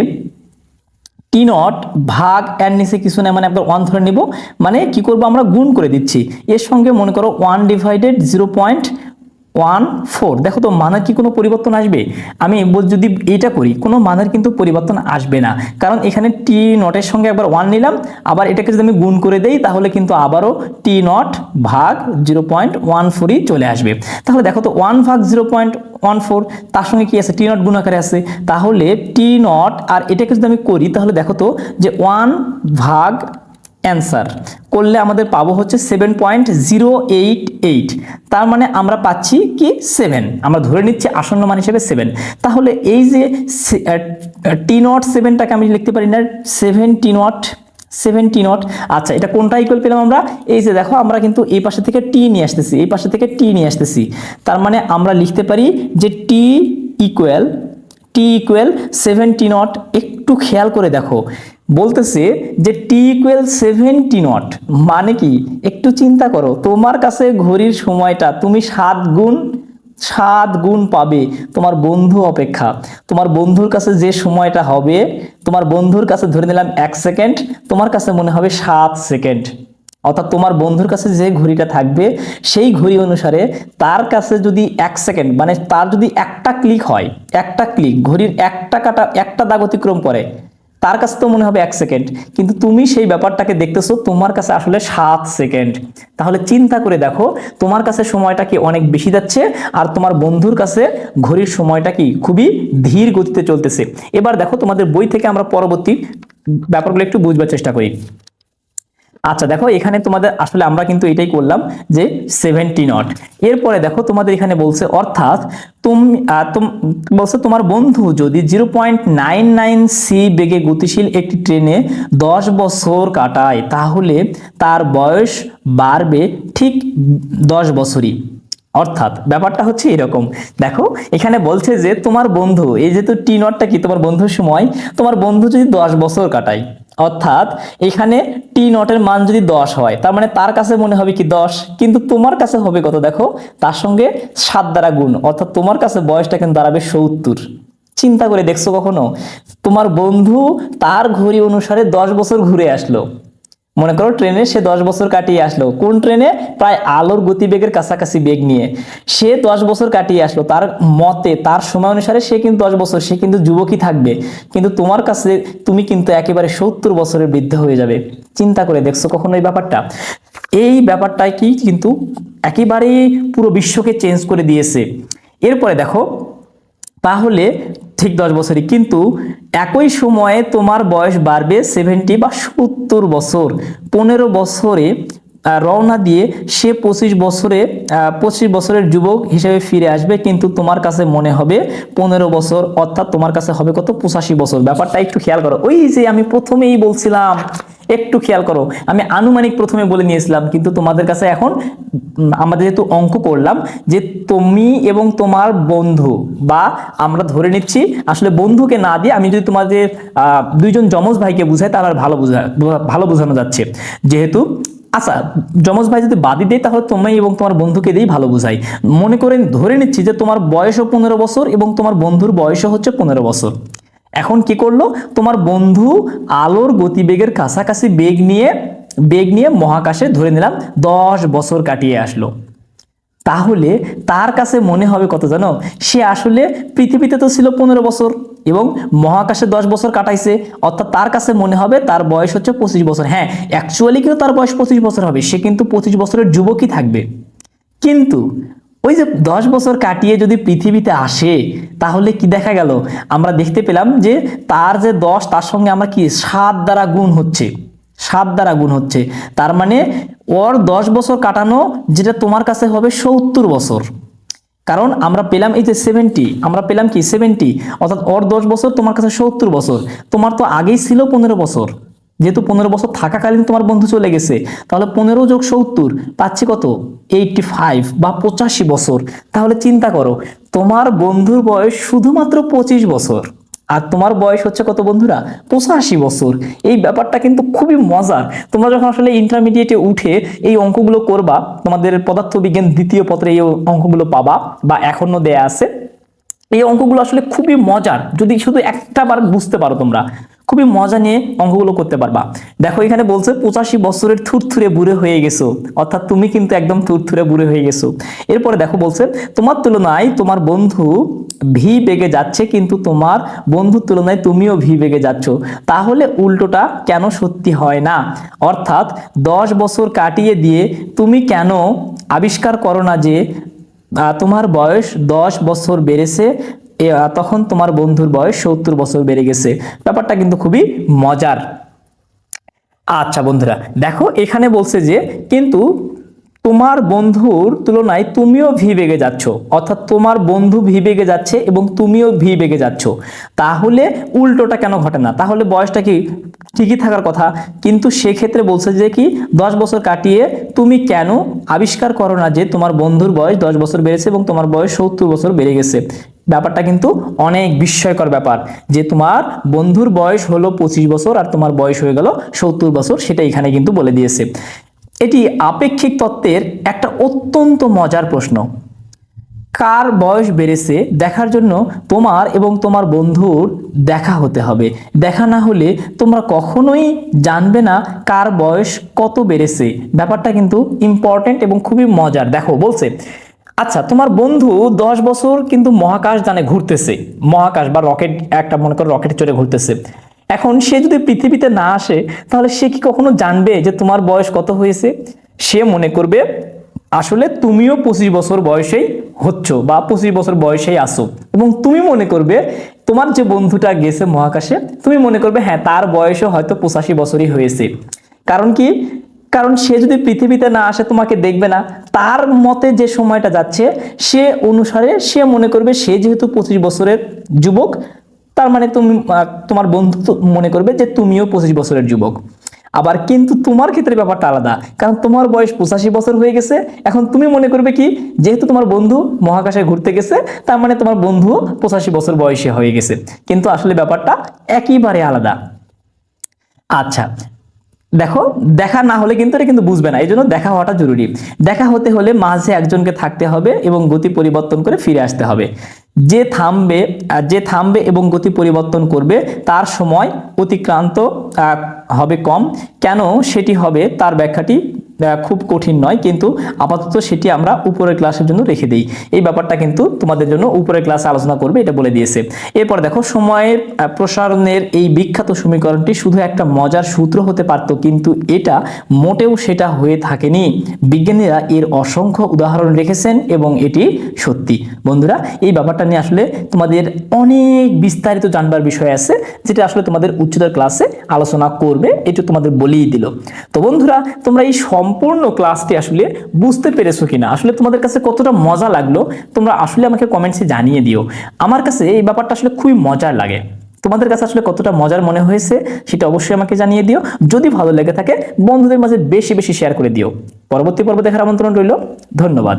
টি নট ভাগ এর নিচে কিছু না, মানে আমরা 1 ধরে নিব, মানে কি করব আমরা গুণ করে দিচ্ছি এর সঙ্গে, মনে করো 1 ডিভাইডেড 0.14। দেখো তো মানের কি কোনো পরিবর্তন আসবে? আমি যদি এটা করি কোনো মানের কিন্তু পরিবর্তন আসবে না, কারণ এখানে টি নটের সঙ্গে একবার 1 নিলাম, আবার এটাকে যদি আমি গুণ করে দেই তাহলে কিন্তু আবারও টি নট ভাগ 0.14ই চলে আসবে। তাহলে দেখো তো 1 ভাগ 0.14 তার সঙ্গে কি আছে? টি নট গুণ আকারে আছে, তাহলে টি নট আর এটাকে যদি আমি করি তাহলে দেখো তো যে 1 ভাগ অ্যান্সার করলে আমাদের পাবো হচ্ছে 7.088, তার মানে আমরা পাচ্ছি কি 7, আমরা ধরে নিচ্ছি আসন্ন মান হিসেবে 7। তাহলে এই যে টি নট 7টাকে আমি লিখতে পারি না 7 টি নট। আচ্ছা, এটা কোনটা ইকুয়াল পেলাম আমরা? এই যে দেখো আমরা কিন্তু এই পাশে থেকে টি নিয়ে আসতেছি, এই পাশে থেকে টি নিয়ে আসতেছি, তার মানে আমরা লিখতে পারি যে টি ইকুয়াল 7 টি নট। একটু খেয়াল করে দেখো, বলতেছে যে টি ইকুয়াল 7 টি নট, মানে কি? একটু চিন্তা করো, তোমার কাছে ঘড়ির সময়টা তুমি 7 গুণ পাবে তোমার বন্ধু অপেক্ষা। তোমার বন্ধুর কাছে যে সময়টা হবে, তোমার বন্ধুর কাছে ধরে নিলাম 1 সেকেন্ড, তোমার কাছে মনে হবে 7 সেকেন্ড। অর্থাৎ তোমার বন্ধুর কাছে যে ঘড়িটা থাকবে সেই ঘড়ি অনুসারে তার কাছে যদি 1 সেকেন্ড, মানে তার যদি একটা ক্লিক হয়, একটা ক্লিক ঘড়ির একটা দাগ অতিক্রম করে, তার কাছে তো মনে হবে 1 সেকেন্ড, কিন্তু তুমি সেই ব্যাপারটাকে দেখতেছো তোমার কাছে আসলে 7 সেকেন্ড। তাহলে চিন্তা করে দেখো তোমার কাছে সময়টা কি অনেক বেশি যাচ্ছে, আর তোমার বন্ধুর কাছে ঘড়ির সময়টা কি খুবই ধীর গতিতে চলতেছে। এবার দেখো তোমাদের বই থেকে আমরা পরবর্তী ব্যাপারগুলো একটু বুঝবার চেষ্টা করি। আচ্ছা দেখো, এখানে তোমাদের আসলে আমরা কিন্তু এটাই করলাম যে 7 টি নট। এরপরে দেখো তোমাদের এখানে বলছে, অর্থাৎ তুমি বলছে তোমার বন্ধু যদি 0.99 বেগে গতিশীল একটি ট্রেনে 10 বছর কাটায় তাহলে তার বয়স বাড়বে ঠিক 10 বছরই। অর্থাৎ ব্যাপারটা হচ্ছে এরকম, দেখো এখানে বলছে যে তোমার বন্ধু, এই যেহেতু টি নটটা কি তোমার বন্ধুর সময়, তোমার বন্ধু যদি 10 বছর কাটায়, অর্থাৎ এখানে টি নটের মান যদি 10 হয় তার মানে তার কাছে মনে হবে কি 10, কিন্তু তোমার কাছে হবে কত? দেখো তার সঙ্গে 7 দ্বারা গুণ, অর্থাৎ তোমার কাছে বয়সটা কিন্তু দাঁড়াবে 70। চিন্তা করে দেখছো কখনো? তোমার বন্ধু তার ঘড়ি অনুসারে 10 বছর ঘুরে আসলো, মনে করো ট্রেনে সে 10 বছর কাটিয়ে আসলো, কোন ট্রেনে? প্রায় আলোর গতিবেগের কাছাকাছি বেগ নিয়ে সে 10 বছর কাটিয়ে আসলো, তার মতে তার সময় অনুসারে সে কিন্তু 10 বছর, সে কিন্তু যুবকই থাকবে, কিন্তু তোমার কাছে তুমি কিন্তু একেবারে 70 বছরের বৃদ্ধ হয়ে যাবে। চিন্তা করে দেখছো কখনো এই ব্যাপারটা? এই ব্যাপারটাই কি কিন্তু একেবারেই পুরো বিশ্বকে চেঞ্জ করে দিয়েছে। এরপরে দেখো, তাহলে ঠিক 10 বছরই, কিন্তু একই সময়ে তোমার বয়স বাড়বে 70 বা 70 বছর। 15 বছরে রওনা দিয়ে সে 25 বছরের যুবক হিসেবে ফিরে আসবে, কিন্তু তোমার কাছে মনে হবে 15 বছর, অর্থাৎ তোমার কাছে হবে কত? 85 বছর। ব্যাপারটা একটু খেয়াল করো, ওই যে আমি প্রথমেই বলছিলাম, একটু খেয়াল করো, আমি আনুমানিক প্রথমে বলে নিয়েছিলাম, কিন্তু তোমাদের কাছে এখন আমাদের যেহেতু অঙ্ক করলাম যে তুমি এবং তোমার বন্ধু, বা আমরা ধরে নিচ্ছি আসলে বন্ধুকে না দিয়ে আমি যদি তোমাদের দুইজন যমজ ভাইকে বুঝাই তাহলে ভালো বোঝানো যাচ্ছে। যেহেতু আচ্ছা যমজ ভাই যদি বাদই দেয় তাহলে তুমি এবং তোমার বন্ধুকে দিয়েই ভালো বুঝাই। মনে করে ধরে নিচ্ছি যে তোমার বয়সও 15 বছর এবং তোমার বন্ধুর বয়সও হচ্ছে 15 বছর। এখন কি করলো? তোমার বন্ধু আলোর গতিবেগের কাছাকাছি বেগ নিয়ে মহাকাশে ধরে নিলাম 10 বছর কাটিয়ে আসলো। তাহলে তার কাছে মনে হবে কত জানো? সে আসলে পৃথিবীতে তো ছিল 15 বছর এবং মহাকাশে 10 বছর কাটাইছে, অর্থাৎ তার কাছে মনে হবে তার বয়স হচ্ছে 25 বছর। হ্যাঁ, অ্যাকচুয়ালি কিন্তু তার বয়স 25 বছর হবে, সে কিন্তু 25 বছরের যুবকই থাকবে, কিন্তু ওই যে 10 বছর কাটিয়ে যদি পৃথিবীতে আসে তাহলে কি দেখা গেল? আমরা দেখতে পেলাম যে তার যে 10 তার সঙ্গে আমরা কি 7 দ্বারা গুণ হচ্ছে, 7 দ্বারা গুণ হচ্ছে, তার মানে ওর 10 বছর কাটানো যেটা তোমার কাছে হবে 70 বছর। কারণ আমরা পেলাম এই যে 70, আমরা পেলাম কি 70, অর্থাৎ ওর 10 বছর তোমার কাছে 70 বছর, তোমার তো আগেই ছিল 15 বছর, যেহেতু 15 বছর থাকাকালীন তোমার বন্ধু চলে গেছে, তাহলে 15 যোগ 70 পাচ্ছি কত? 85 বা 85 বছর। তাহলে চিন্তা করো তোমার বন্ধুর বয়স শুধুমাত্র 25 বছর, আর তোমার বয়স হচ্ছে কত বন্ধুরা? 85 বছর। এই ব্যাপারটা কিন্তু খুবই মজার। তোমরা যখন আসলে ইন্টারমিডিয়েটে উঠে এই অঙ্কগুলো করবা, তোমাদের পদার্থবিজ্ঞান দ্বিতীয় পত্রে এই অঙ্কগুলো পাবা বা এখনো দেয়া আছে। এই অঙ্কগুলো আসলে খুবই মজার, যদি শুধু একটা বার বুঝতে পারো তোমরা খুবই মজা নিয়ে অঙ্কগুলো করতে পারবা। দেখো এখানে বলছে 85 বছরের থুরথুরে বুড়ো হয়ে গেছো, অর্থাৎ তুমি কিন্তু একদম থুরথুরে বুড়ো হয়ে গেছো। এরপরে দেখো বলছে তোমার তুলনায় তোমার বন্ধু ভি বেগে যাচ্ছে, কিন্তু তোমার বন্ধুর তুলনায় তুমিও ভি বেগে যাচ্ছ, তাহলে উল্টোটা কেন সত্যি হয় না? অর্থাৎ 10 বছর কাটিয়ে দিয়ে তুমি কেন আবিষ্কার করো না যে তোমার বয়স 10 বছর বেড়েছে, তখন তোমার বন্ধুর বয়স 70 বছর বেড়ে গেছে। ব্যাপারটা কিন্তু খুবই মজার। আচ্ছা বন্ধুরা দেখো এখানে বলছে যে কিন্তু তোমার বন্ধুর তুলনায় তুমিও ভি বেগে যাচ্ছ, অর্থাৎ তোমার বন্ধু ভি বেগে যাচ্ছে এবং তুমিও ভি বেগে যাচ্ছ, তাহলে উল্টোটা কেন ঘটে না? তাহলে বয়সটা কি ঠিকই থাকার কথা, কিন্তু সেক্ষেত্রে বলছে যে কি 10 বছর কাটিয়ে তুমি কেন আবিষ্কার করো না যে তোমার বন্ধুর বয়স 10 বছর বেড়েছে এবং তোমার বয়স 70 বছর বেড়ে গেছে। ব্যাপারটা কিন্তু অনেক বিস্ময়কর ব্যাপার যে তোমার বন্ধুর বয়স হলো 25 বছর আর তোমার বয়স হয়ে গেল 70 বছর, সেটা এখানে কিন্তু বলে দিয়েছে। এটি আপেক্ষিক তত্ত্বের একটা অত্যন্ত মজার প্রশ্ন। কার বয়স বেড়েছে দেখার জন্য তোমার এবং তোমার বন্ধুর দেখা হতে হবে। দেখা না হলে তোমরা কখনোই জানবে না কার বয়স কত বেড়েছে। ব্যাপারটা কিন্তু ইম্পর্টেন্ট এবং খুবই মজার। দেখো বলছে আচ্ছা তোমার বন্ধু 10 বছর কিন্তু মহাকাশ যানে ঘুরতেছে, মহাকাশ বা রকেট, একটা মনে করো রকেটে চড়ে ঘুরতেছে। এখন সে যদি পৃথিবীতে না আসে তাহলে সে কি কখনো জানবে যে তোমার বয়স কত হয়েছে? সে মনে করবে আসলে তুমিও 25 বছর বয়সেই হচ্ছ বা 25 বছর বয়সেই আসো, এবং তুমি মনে করবে তোমার যে বন্ধুটা গেছে মহাকাশে, তুমি মনে করবে হ্যাঁ তার বয়সও হয়তো 85 বছরই হয়েছে। কারণ কি? কারণ সে যদি পৃথিবীতে না আসে তোমাকে দেখবে না, তার মতে যে সময়টা যাচ্ছে সে অনুসারে সে মনে করবে সে যেহেতু 25 বছরের যুবক, তার মানে তুমি তোমার বন্ধু মনে করবে যে তুমিও 25 বছরের যুবক। আবার কিন্তু তোমার ক্ষেত্রে ব্যাপারটা আলাদা, কারণ তোমার বয়স 85 বছর হয়ে গেছে। এখন তুমি মনে করবে কি যেহেতু তোমার বন্ধু মহাকাশে ঘুরতে গেছে তার মানে তোমার বন্ধু 85 বছর বয়সে হয়ে গেছে, কিন্তু আসলে ব্যাপারটা একেবারে আলাদা। আচ্ছা দেখো দেখা না হলে কিন্তু এটা কিন্তু বুঝবে না, এই জন্য দেখা হওয়াটা জরুরি। দেখা হতে হলে মাঝে একজনকে থাকতে হবে এবং গতি পরিবর্তন করে ফিরে আসতে হবে। যে থামবে এবং গতি পরিবর্তন করবে তার সময় অতিক্রান্ত হবে কম। কেন সেটি হবে তার ব্যাখ্যাটি খুব কঠিন নয়, কিন্তু আপাতত সেটি আমরা উপরের ক্লাসের জন্য রেখে দিই। এই ব্যাপারটা কিন্তু তোমাদের জন্য উপরের ক্লাসে আলোচনা করবে, এটা বলে দিয়েছে। এরপর দেখো সময়ের প্রসারণের এই বিখ্যাত সমীকরণটি শুধু একটা মজার সূত্র হতে পারত, কিন্তু এটা মোটেও সেটা হয়ে থাকেনি। বিজ্ঞানীরা এর অসংখ্য উদাহরণ রেখেছেন এবং এটি সত্যি। বন্ধুরা এই ব্যাপারটা নিয়ে আসলে তোমাদের অনেক বিস্তারিত জানবার বিষয় আছে, যেটা আসলে তোমাদের উচ্চতর ক্লাসে আলোচনা করবে, এটা তোমাদের বলেই দিল। তো বন্ধুরা তোমরা এই সম্পূর্ণ ক্লাসটি আসলে বুঝতে পেরেছো কিনা, আসলে তোমাদের কাছে কতটা মজা লাগলো তোমরা আসলে আমাকে কমেন্টসে জানিয়ে দিও। আমার কাছে এই ব্যাপারটা আসলে খুবই মজার লাগে। তোমাদের কাছে আসলে কতটা মজার মনে হয়েছে সেটা অবশ্যই আমাকে জানিয়ে দিও। যদি ভালো লেগে থাকে বন্ধুদের মাঝে বেশি বেশি শেয়ার করে দিও। পরবর্তী পর্ব দেখার আমন্ত্রণ রইল। ধন্যবাদ।